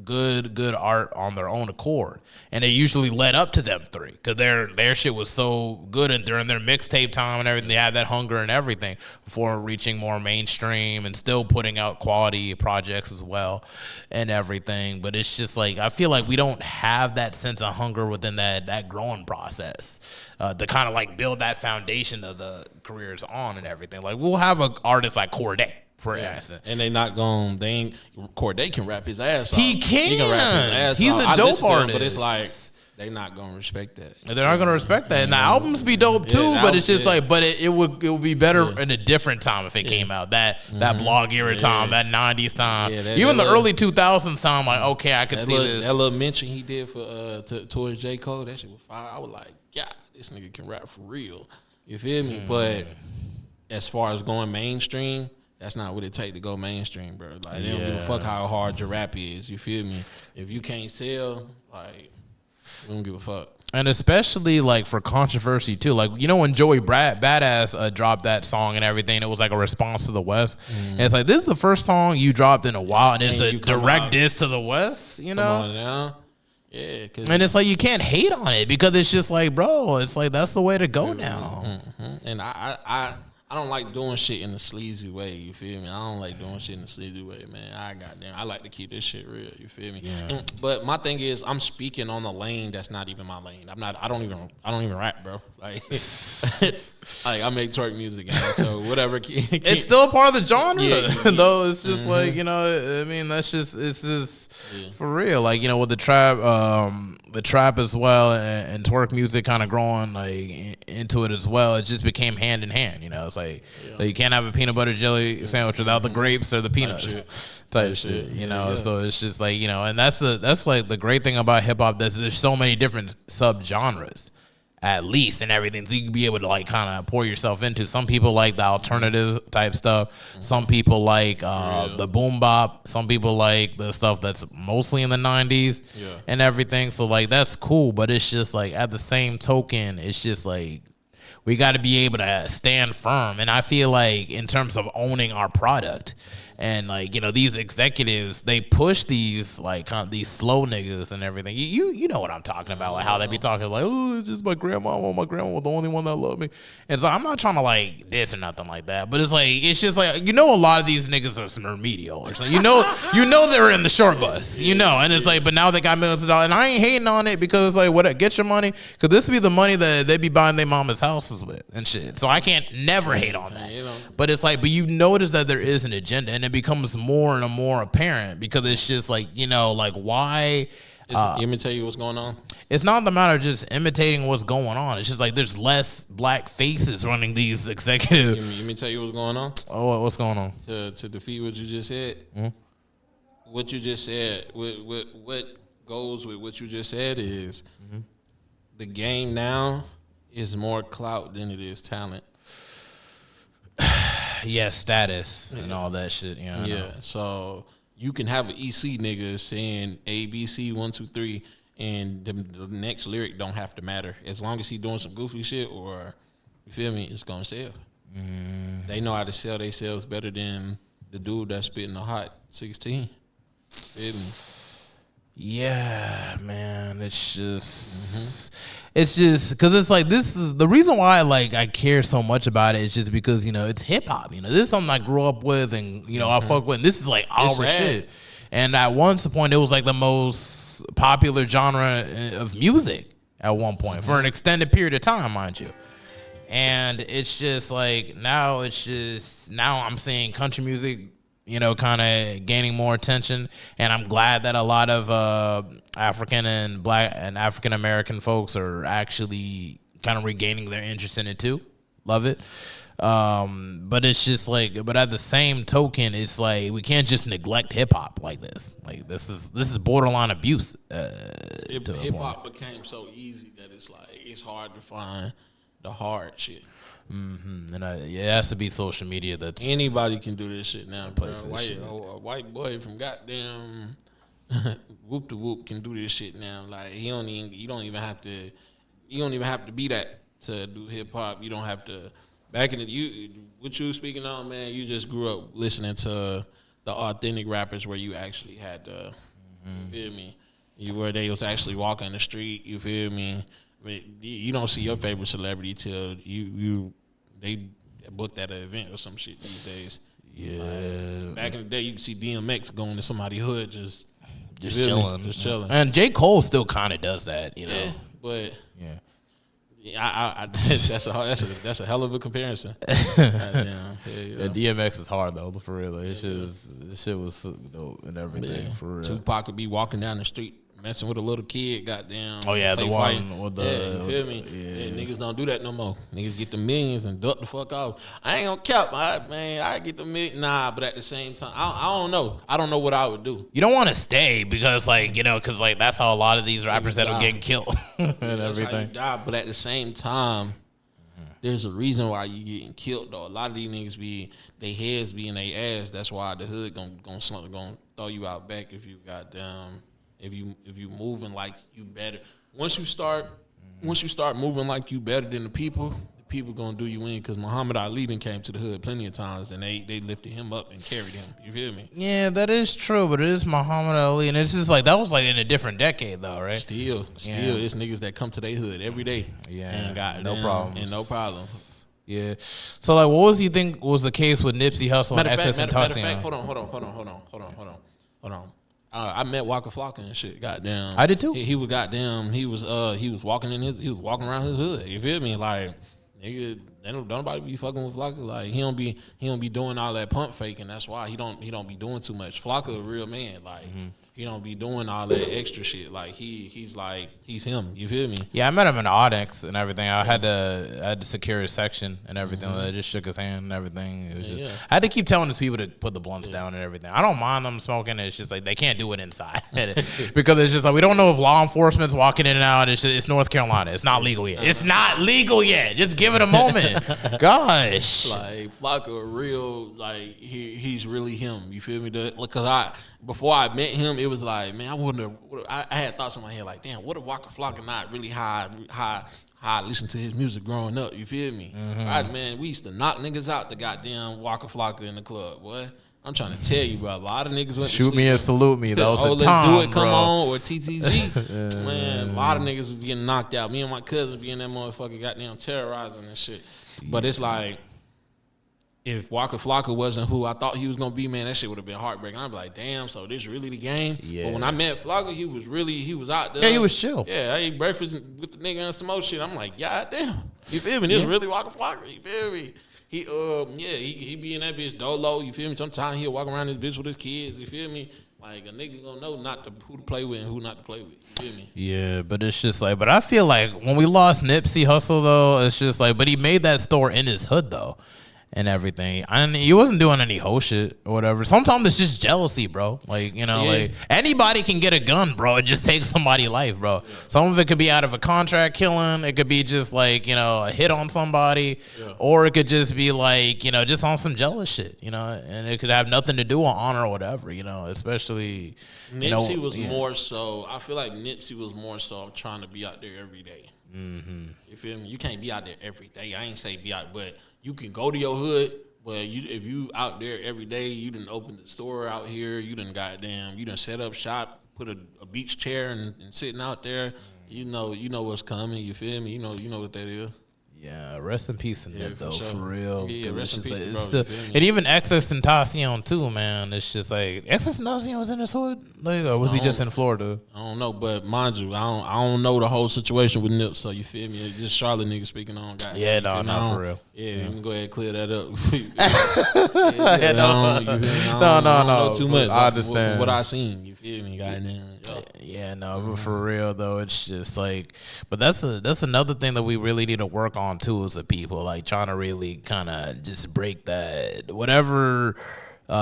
good art on their own accord, and they usually led up to them three because their shit was so good, and during their mixtape time and everything, they had that hunger and everything before reaching more mainstream and still putting out quality projects as well and everything. But it's just like I feel like we don't have that sense of hunger within that growing process. To kind of like build that foundation of the careers on and everything. Like we'll have an artist like Cordae, for instance, and Cordae can rap his ass off. He can rap his ass He's off. a dope artist, but it's like they not gonna respect that. They're not gonna respect that. And the albums be dope too, but it's just like, but it would be better in a different time if it came out. That blog era time, that 90s time, even the early 2000s time. Like, okay, I could see this. That little mention he did for towards J. Cole, that shit was fire. I was like, yeah, this nigga can rap for real. You feel me? But as far as going mainstream, that's not what it take to go mainstream, bro. Like they don't give a fuck how hard your rap is. You feel me? If you can't sell, like, we don't give a fuck. And especially like for controversy too, like you know when Joey Badass dropped that song and everything, it was like a response to the West. And it's like this is the first song you dropped in a while, and it's a direct diss to the West. You know? Come on now. Yeah, and it's like you can't hate on it because it's just like, bro, it's like that's the way to go now. And I I don't like doing shit in a sleazy way. You feel me? I don't like doing shit in a sleazy way, man. I like to keep this shit real. You feel me? Yeah. But my thing is, I'm speaking on a lane that's not even my lane. I don't even rap, bro. Like, like I make twerk music, and so whatever. It's still a part of the genre, though. It's just like, you know. I mean, it's just for real. Like, you know, with the trap as well, and twerk music kind of growing like into it as well. It just became hand in hand. You know, it's like you can't have a peanut butter jelly sandwich without the grapes or the peanuts type shit. You know, so it's just like, you know, and that's like the great thing about hip hop. There's so many different subgenres, at least, and everything, so you can be able to like kind of pour yourself into. Some people like the alternative type stuff. Some people like the boom bop. Some people like the stuff that's mostly in the 90s and everything. So like that's cool, but it's just like at the same token, it's just like we got to be able to stand firm. And I feel like in terms of owning our product, and like, you know, these executives, they push these like kind of these slow niggas and everything. You know what I'm talking about, like how they be talking like, oh, it's just my grandma. Well, my grandma was the only one that loved me. And so I'm not trying to like diss or nothing like that, but it's just like, you know, a lot of these niggas are some remedial or something. You know they're in the short bus, you know, and it's like, but now they got millions of dollars, and I ain't hating on it because it's like, what, get your money, because this be the money that they be buying their mama's houses with and shit. So I can't never hate on that. But it's like, but you notice that there is an agenda, and it becomes more and more apparent because it's just like, you know, like why imitate what's going on. It's not the matter of just imitating what's going on. It's just like there's less black faces running these executives. Let me tell you what's going on. Oh, what's going on? To defeat what you just said. Mm-hmm. What you just said. What goes with what you just said is the game now is more clout than it is talent. Yeah, status and all that shit. You know, yeah. So you can have an EC nigga saying ABC 1 2 3, and the next lyric don't have to matter as long as he doing some goofy shit, or you feel me, it's gonna sell. They know how to sell themselves better than the dude that's spitting the hot 16. Feel me? Yeah, man. It's just because it's like, this is the reason why I care so much about it. Is just because, you know, it's hip hop. You know, this is something I grew up with, and you know, I fuck with. And this is like our shit. And at one point, it was like the most popular genre of music at one point for an extended period of time, mind you. And it's just like now I'm seeing country music, you know, kind of gaining more attention, and I'm glad that a lot of African and Black and African American folks are actually kind of regaining their interest in it too. Love it. But it's just like, but at the same token, it's like we can't just neglect hip hop like this. Like this is borderline abuse. Hip hop became so easy that it's like it's hard to find the hard shit. Mm-hmm. And it has to be social media. That's anybody can do this shit now. A white boy from goddamn Whoop to Whoop can do this shit now. Like you don't even have to be that to do hip hop. You don't have to. Back in what you were speaking on, man, you just grew up listening to the authentic rappers where you actually had to, you feel me? Where they was actually walking the street, you feel me? You don't see your favorite celebrity till they booked at an event or some shit these days. Yeah. Back in the day, you could see DMX going to somebody's hood just chilling. And J. Cole still kind of does that, you know. Yeah, but yeah. That's a hell of a comparison. DMX is hard though, for real. This shit was dope and everything, for real. Tupac would be walking down the street messing with a little kid, goddamn. Oh yeah, the one fighting. with the you feel me? Yeah, niggas don't do that no more. Niggas get the millions and duck the fuck off. I ain't gonna cap, I get the million. Nah, but at the same time, I don't know. I don't know what I would do. You don't want to stay because, like, you know, because like that's how a lot of these rappers that are getting killed and everything. That's how you die. But at the same time, there's a reason why you getting killed though. A lot of these niggas they heads be in their ass. That's why the hood gonna throw you out back if you got down. If you moving like you better, once you start moving like you better than the people gonna do you in. Because Muhammad Ali came to the hood plenty of times and they lifted him up and carried him. You feel me? Yeah, that is true. But it is Muhammad Ali, and it's just like that was like in a different decade though, right? Still, it's niggas that come to their hood every day. Yeah, and got no problem. And no problem. Yeah. So like, what was you think was the case with Nipsey Hussle and Excess and Matter of fact, Tentacion? hold on. I met Waka Flocka and shit. Goddamn, I did too. He was goddamn. He was walking around his hood. You feel me? Like, nigga, don't nobody be fucking with Flocka. Like, he don't be doing all that pump faking. That's why he don't be doing too much. Flocka a real man. Like, he don't be doing all that extra shit. Like, he's him. You feel me? Yeah, I met him in the Onyx and everything. I had to secure his section and everything. I just shook his hand and everything. It was just, I had to keep telling these people to put the blunts down and everything. I don't mind them smoking. It's just like they can't do it inside because it's just like we don't know if law enforcement's walking in and out. It's North Carolina. It's not legal yet. It's not legal yet. Just give it a moment. Gosh, like Flocka, real like he's really him. You feel me? Because before I met him, it was like, man, I wouldn't have. I had thoughts in my head like, damn, what if Waka Flocka not really how I listened to his music growing up? You feel me? Right, man, we used to knock niggas out the goddamn Waka Flocka in the club, boy. I'm trying to tell you, bro. A lot of niggas went to shoot me and salute me. That was the let's time, do it, come on, or TTG. Man, a lot of niggas was getting knocked out. Me and my cousin being that motherfucker goddamn terrorizing and shit. But it's like, if Waka Flocka wasn't who I thought he was gonna be, man, that shit would have been heartbreaking. I'd be like, damn, so this really the game? Yeah. But when I met Flocka, he was out there. Yeah, he was chill. Yeah, I ate breakfast with the nigga and some more shit. I'm like, god damn. You feel me? This really Waka Flocka. You feel me? He be in that bitch dolo. You feel me? Sometimes he'll walk around this bitch with his kids. You feel me? Like, a nigga gonna know who to play with and who not to play with. You feel me? Yeah, but it's just like, but I feel like when we lost Nipsey Hussle though, it's just like, but he made that store in his hood though. And everything. And he wasn't doing any hoe shit or whatever. Sometimes it's just jealousy, bro. Like, you know, like anybody can get a gun, bro. It just takes somebody's life, bro. Yeah. Some of it could be out of a contract killing. It could be just like, you know, a hit on somebody. Yeah. Or it could just be like, you know, just on some jealous shit, you know. And it could have nothing to do with honor or whatever, you know, especially. Nipsey was more so, I feel like Nipsey was more so trying to be out there every day. You feel me? You can't be out there every day. I ain't say be out, but you can go to your hood. But if you out there every day, you done open the store out here. You done set up shop, put a beach chair and sitting out there. You know what's coming. You feel me? You know what that is. Yeah, rest in peace in Nip though, for real. Yeah, rest in peace, like, bro. And even Excess and Tentacion too, man. It's just like Excess and Tentacion was in his hood, like, or was he just in Florida? I don't know, but mind you, I don't know the whole situation with Nip. So you feel me? It's just Charlotte nigga speaking on. Yeah, no, not for real. Yeah, let me go ahead and clear that up. No, too much. I understand from what I seen. You feel me, goddamn. Yeah, no, but for real though, it's just like, but that's another thing that we really need to work on too as a people, like trying to really kind of just break that whatever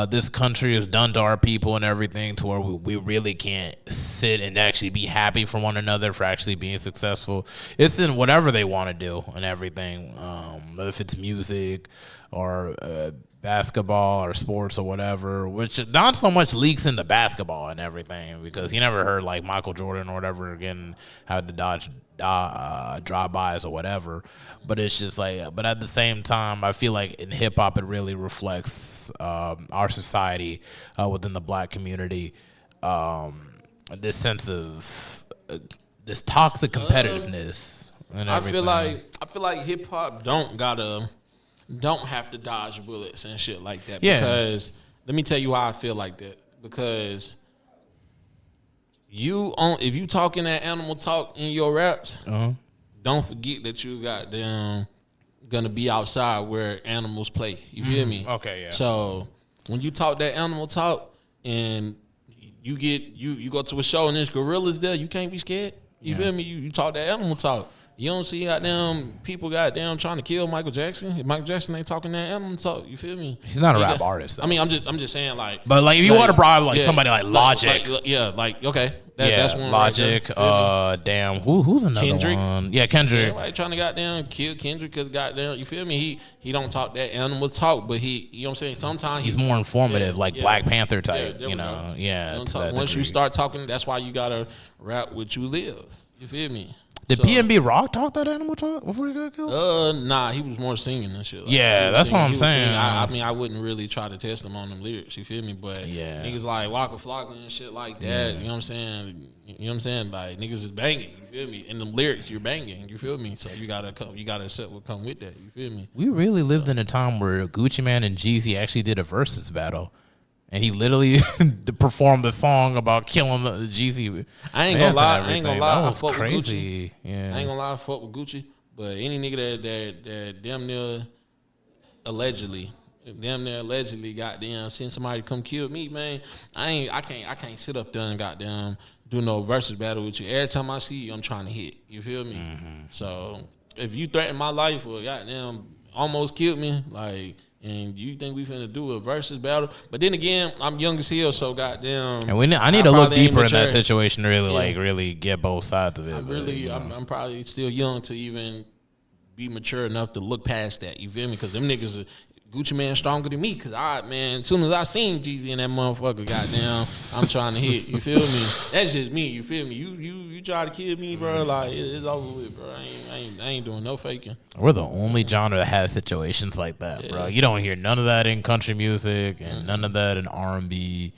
this country has done to our people and everything, to where we really can't sit and actually be happy for one another for actually being successful. It's in whatever they want to do and everything, if it's music or basketball or sports or whatever, which not so much leaks into basketball and everything, because you never heard like Michael Jordan or whatever again had to dodge drive-bys or whatever. But it's just like, but at the same time, I feel like in hip-hop it really reflects our society within the black community, this sense of this toxic competitiveness and everything. I feel like hip-hop don't have to dodge bullets and shit like that. Yeah. Because let me tell you why I feel like that. Because if you talking that animal talk in your raps, don't forget that you goddamn gonna be outside where animals play. You feel me? Okay, yeah. So when you talk that animal talk and you go to a show and there's gorillas there, you can't be scared. You feel me? You talk that animal talk. You don't see goddamn people goddamn trying to kill Michael Jackson. If Michael Jackson ain't talking that animal talk, you feel me? He's not a rap artist though. I mean, I'm just saying, like, but like if you want to bribe like somebody like Logic, okay, that's one. Logic. Right damn, who's another Kendrick. one? Yeah, Kendrick. Everybody trying to goddamn kill Kendrick because goddamn, you feel me? He don't talk that animal talk, but you know what I'm saying? Sometimes he's more informative, like Black Panther type. You know, once you start talking, that's why you gotta rap what you live. You feel me? Did PNB Rock talk that animal talk before he got killed? Nah, he was more singing and shit. Like, yeah, that's what I'm saying. I mean, I wouldn't really try to test him on them lyrics. You feel me? But niggas like Waka Flocka and shit like that. You know what I'm saying? You know what I'm saying? Like niggas is banging. You feel me? In them lyrics, you're banging. You feel me? So you gotta accept what come with that. You feel me? We really lived in a time where Gucci Mane and Jeezy actually did a versus battle. And he literally performed a song about killing the Jeezy. I ain't gonna lie. That was crazy. Yeah. I ain't gonna lie. I fuck with Gucci, but any nigga that damn near allegedly goddamn send somebody to come kill me, man. I can't sit up there and goddamn do no versus battle with you. Every time I see you, I'm trying to hit. You feel me? So if you threaten my life or goddamn almost killed me, like. And you think we finna do a versus battle? But then again, I'm young as hell, so goddamn. And I need to look deeper in that situation to really get both sides of it. I'm probably still young to even be mature enough to look past that. You feel me? Because them niggas are Gucci Mane stronger than me. Because as soon as I seen Jeezy in that motherfucker, goddamn, I'm trying to hit. You feel me? That's just me. You feel me? You try to kill me, bro. Like it's over with, bro. I ain't doing no faking. We're the only genre that has situations like that, bro. You don't hear none of that in country music and none of that in R&B.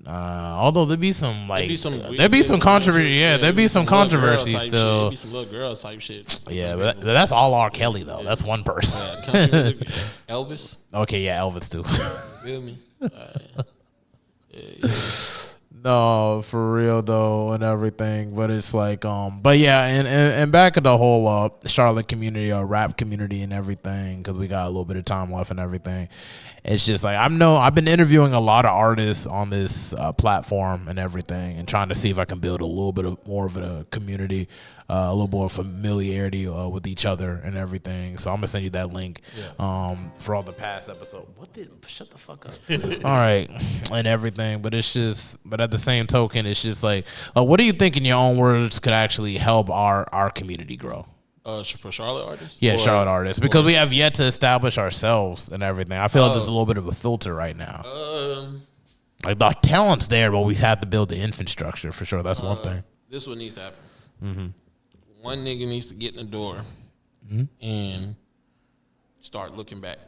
Although there'd be some controversy. Yeah, there'd be some controversy still. There'd be some little girl type shit. Yeah, but that's all R. Kelly though. That's one person. Elvis. Okay, yeah, Elvis too. Feel me? No, for real though, and everything. But it's like, but yeah, and back at the whole Charlotte community or rap community and everything, because we got a little bit of time left and everything. It's just like I've been interviewing a lot of artists on this platform and everything, and trying to see if I can build a little bit more of a community, a little more familiarity with each other and everything. So I'm gonna send you that link for all the past episodes. Shut the fuck up. All right, and everything. But at the same token, it's just like, what do you think in your own words could actually help our community grow? For Charlotte artists? Yeah, Charlotte artists. Because we have yet to establish ourselves and everything. I feel like there's a little bit of a filter right now. Like the talent's there, but we have to build the infrastructure for sure. That's one thing. This is what needs to happen. One nigga needs to get in the door and start looking back.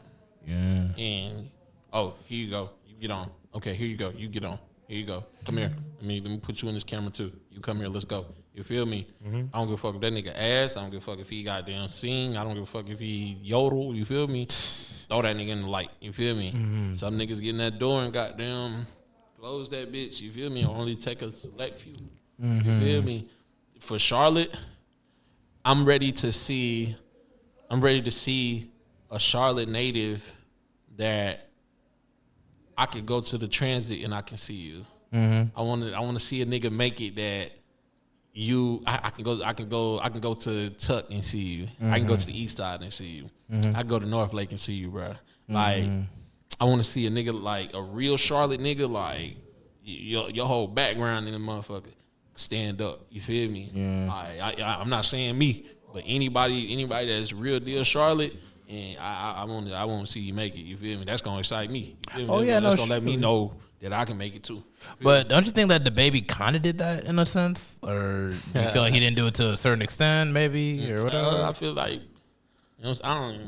Yeah. And, here you go. You get on. Okay, here you go. You get on. Here you go. Come here. Let me put you in this camera too. You come here. Let's go. You feel me? I don't give a fuck if that nigga ass. I don't give a fuck if he goddamn sing. I don't give a fuck if he yodel. You feel me? Throw that nigga in the light. You feel me? Some niggas get in that door and goddamn close that bitch. You feel me? Or only take a select few. You feel me? For Charlotte, I'm ready to see a Charlotte native that I could go to the transit and I can see you. I want to see a nigga make it that I can go to Tuck and see you. I can go to the East Side and see you. I can go to North Lake and see you, bro. Like I want to see a nigga like a real Charlotte nigga, like your whole background in the motherfucker stand up. You feel me? Yeah. I'm not saying me, but anybody that's real deal Charlotte. And I want to see you make it. You feel me? That's gonna excite me. You feel me? That's gonna let me know that I can make it too. But don't you think that the baby kind of did that in a sense, or you feel like he didn't do it to a certain extent, maybe, or whatever? I feel like I don't even.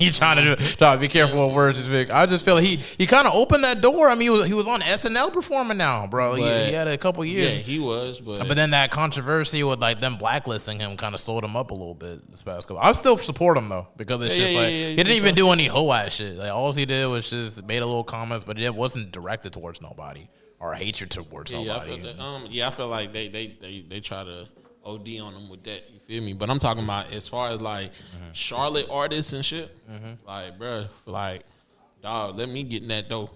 You trying to be careful what words you pick. I just feel like he kind of opened that door. I mean, he was on SNL performing now, bro. He had a couple years. Yeah, he was. But then that controversy with like them blacklisting him kind of slowed him up a little bit this past couple. I still support him though, because it's just he didn't even do any hoe ass shit. Like all he did was just made a little comments, but it wasn't directed towards nobody or hatred towards nobody. I feel like they try to OD on them with that. You feel me? But I'm talking about as far as like Charlotte artists and shit. Like, bro, like, dog, let me get in that door.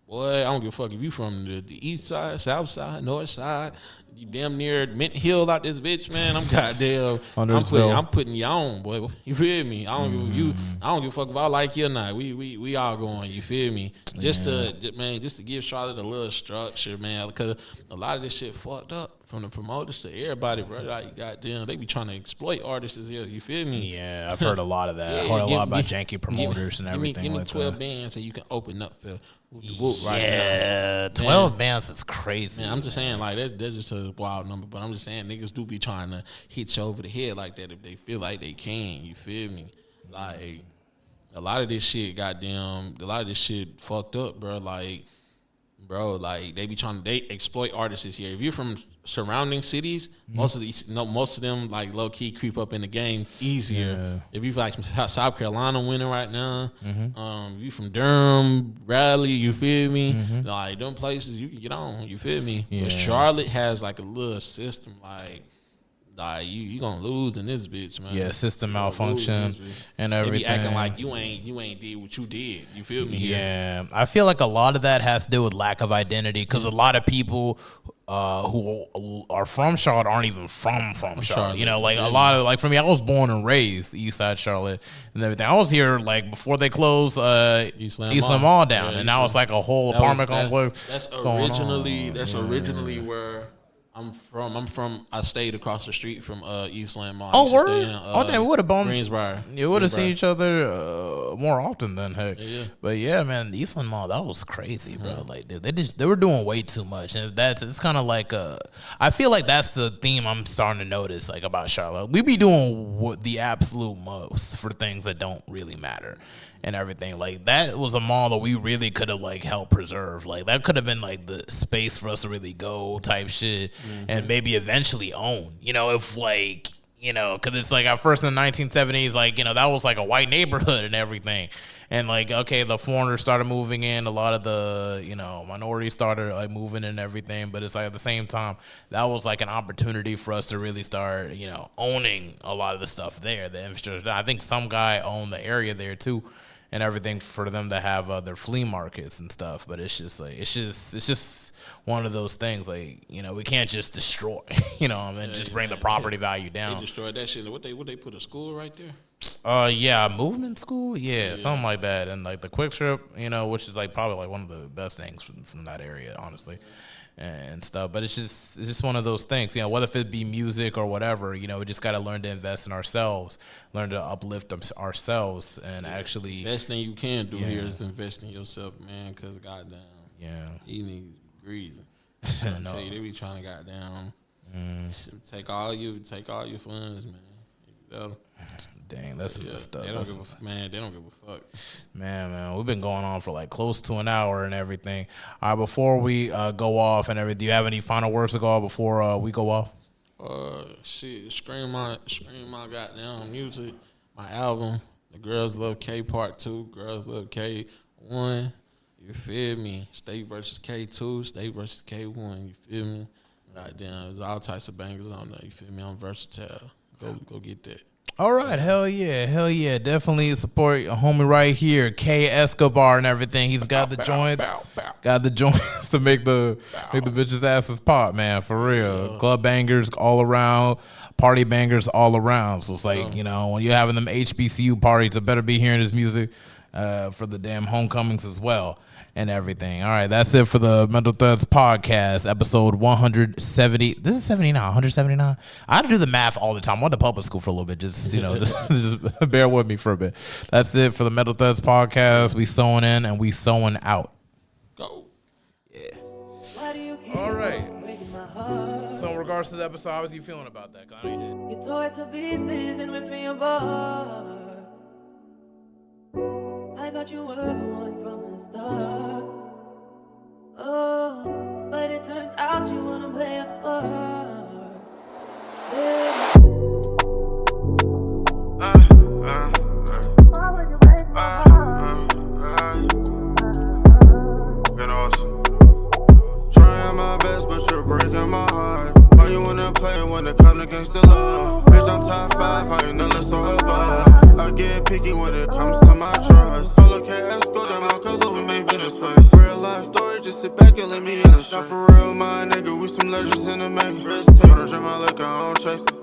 Boy, I don't give a fuck if you from the east side, south side, north side. You damn near Mint Hill out this bitch, man. I'm goddamn. I'm putting you on, boy. You feel me? I don't give a fuck if I like you or not. We all going. You feel me? Just to give Charlotte a little structure, man. Because a lot of this shit fucked up. from the promoters to everybody, bro. Like, goddamn, they be trying to exploit artists here. You feel me? Yeah, I've heard a lot of that. I heard a lot about janky promoters and everything. Give me like 12 that. bands and you can open up for Whoop right now. Yeah, 12 bands is crazy. Man, I'm just saying, like, that's just a wild number. But I'm just saying, niggas do be trying to hit you over the head like that if they feel like they can. You feel me? Like, a lot of this shit, fucked up, bro. Like, they be trying to exploit artists here. If you're from surrounding cities, most of them like low key creep up in the game easier. Yeah. If you like from South Carolina winning right now, if you from Durham, Raleigh, you feel me? Like them places you can get on, you feel me? Yeah. But Charlotte has like a little system like you gonna lose in this bitch, man. Yeah, system malfunction and everything. They be acting like you ain't did what you did. You feel me? Yeah, I feel like a lot of that has to do with lack of identity because a lot of people who are from Charlotte aren't even from Charlotte. You know, like a lot of, like for me, I was born and raised East Side Charlotte and everything. I was here like before they closed Eastland Mall down, and now it's like a whole apartment complex. That's originally where I'm from. I stayed across the street from Eastland Mall. Oh, word? Damn, we would have bumped. Greensboro. You would have seen each other more often than heck. Yeah. But yeah, man, the Eastland Mall, that was crazy, bro. Like, dude, they were doing way too much, and it's kind of like I feel like that's the theme I'm starting to notice, like about Charlotte. We be doing the absolute most for things that don't really matter. And everything like that was a mall that we really could have like helped preserve. Like that could have been like the space for us to really go type shit, and maybe eventually own. You know, if like because it's like at first in the 1970s, like that was like a white neighborhood and everything, and like okay, the foreigners started moving in, a lot of the minorities started like moving and everything, but it's like at the same time that was like an opportunity for us to really start owning a lot of the stuff there, the infrastructure. I think some guy owned the area there too. And everything for them to have their flea markets and stuff, but it's just one of those things. Like we can't just destroy, and just bring the property value down. They destroyed that shit. What they put a school right there? Yeah, movement school, yeah, something like that, and like the Quick Trip, which is like probably like one of the best things from that area, honestly. And stuff, but it's just one of those things, whether if it be music or whatever, we just got to learn to invest in ourselves, learn to uplift ourselves, and actually best thing you can do here is invest in yourself, man, because goddamn, you need greed. No. They be trying to goddamn take all your funds, man. Dang, that's some good stuff. They don't give a fuck. Man, we've been going on for like close to an hour and everything. All right, before we go off and everything, do you have any final words to go off before we go off? Scream my goddamn music, my album, The Girls Love K Part 2, Girls Love K 1. You feel me? State versus K2, State versus K1. You feel me? Goddamn, there's all types of bangers on there. You feel me? I'm versatile. Go get that. All right, hell yeah. Definitely support a homie right here, Kay ESCOBAR and everything. He's got the joints, to make the bitches' asses pop, man, for real. Club bangers all around, party bangers all around. So it's like, when you're having them HBCU parties, it better be hearing his music for the damn homecomings as well. And everything. All right, that's it for the Mental Thuds podcast, episode 170. This is 79, 179. I had to do the math all the time. I went to public school for a little bit. Just bear with me for a bit. That's it for the Mental Thuds podcast. We sewing in and we sewing out. Go. Yeah. All right. So in regards to the episode, how was you feeling about that? I know you did. You tore it to pieces and ripped me apart. I thought you were the one from the start. Oh, but it turns out you wanna play a part. Yeah. Trying my best, but you're breaking my heart. Why you wanna play when it comes against the love? Bitch, I'm top 5, I ain't nothing so above. I get picky when it comes to my trust. Follow Kay ESCOBAR, my cousin, we make business plans. Real life story, just sit back and let me illustrate. Not for real, my nigga, we some legends in the making. Wanna drink my liquor, I don't chase it.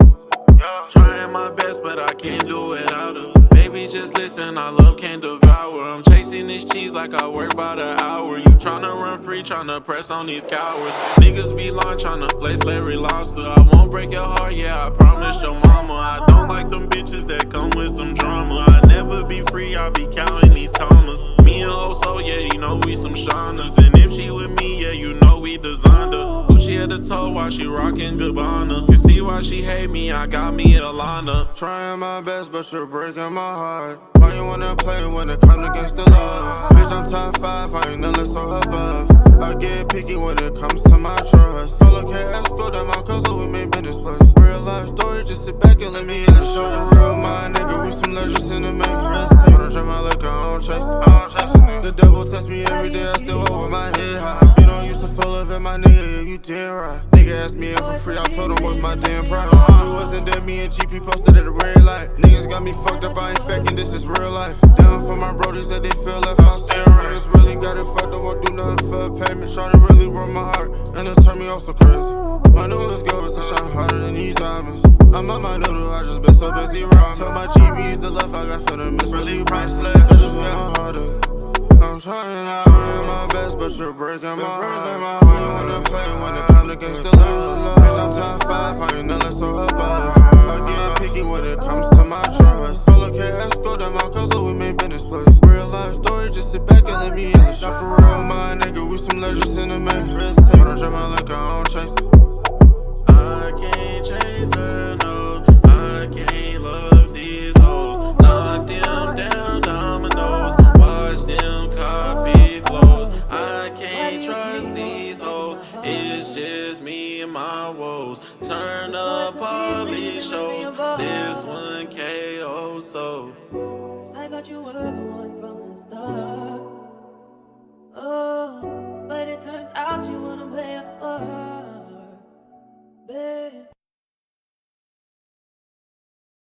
Trying my best, but I can't do it without her. Baby, Baby, just listen, I love can't devour. I'm chasing this cheese like I work by the hour. You tryna run free, tryna press on these cowards. Niggas be lying, tryna flex Larry Lobster. I won't break your heart, yeah, I promise your mama. I don't like them bitches that come with some drama. I never be free, I be counting these commas. Me and Oso, yeah, you know we some Shaunas. And if she with me, yeah, you know we designed her. Gucci at the toe while she rockin' Gabbana. You see why she hate me, I got me Alana. Trying my best, but you're breaking my heart. Why you wanna play when it comes against the love? Bitch, I'm top 5, I ain't nothing so above. I get picky when it comes to my trust. Solo Kay ESCOBAR, my cousin, we made business place. Real life story, just sit back and let me in the show. For real, my nigga, we some legends in the making. I don't drink my liquor, I don't chase it. The devil test me every day, I still walk with my head high. You don't used to fall up at my nigga, yeah, you did right. Nigga asked me in for free, I told him what's my damn price. It wasn't that me and GP posted at the red light. Niggas got me fucked up, I ain't faking, this is real life. Down for my brodies that they feel left out staring. Niggas really got it fucked up, won't do nothing for a payment. Try to really run my heart, and it turned me off so crazy. My newest goal is to shine harder than these diamonds. I'm on my noodle, I just been so busy rhyming. Tell my GBs the love I got for them, it's really priceless. I just want my heart up. I'm trying my best, but you're breaking my heart. Why you wanna play when it comes against the love? Bitch, I'm top 5, I ain't nothing so above. I get picky when it comes to my trust. Solo Kay ESCOBAR, my cousin, we made business place. Real life story, just sit back and let me in the show. For real, my nigga, we some legends in the making. I don't drink my liquor, I don't chase it. I can't chase her, no. I can't love these hoes. Knock them down, dominoes. Watch them copy flows. I can't trust these hoes. It's just me and my woes. Turn up all these shows.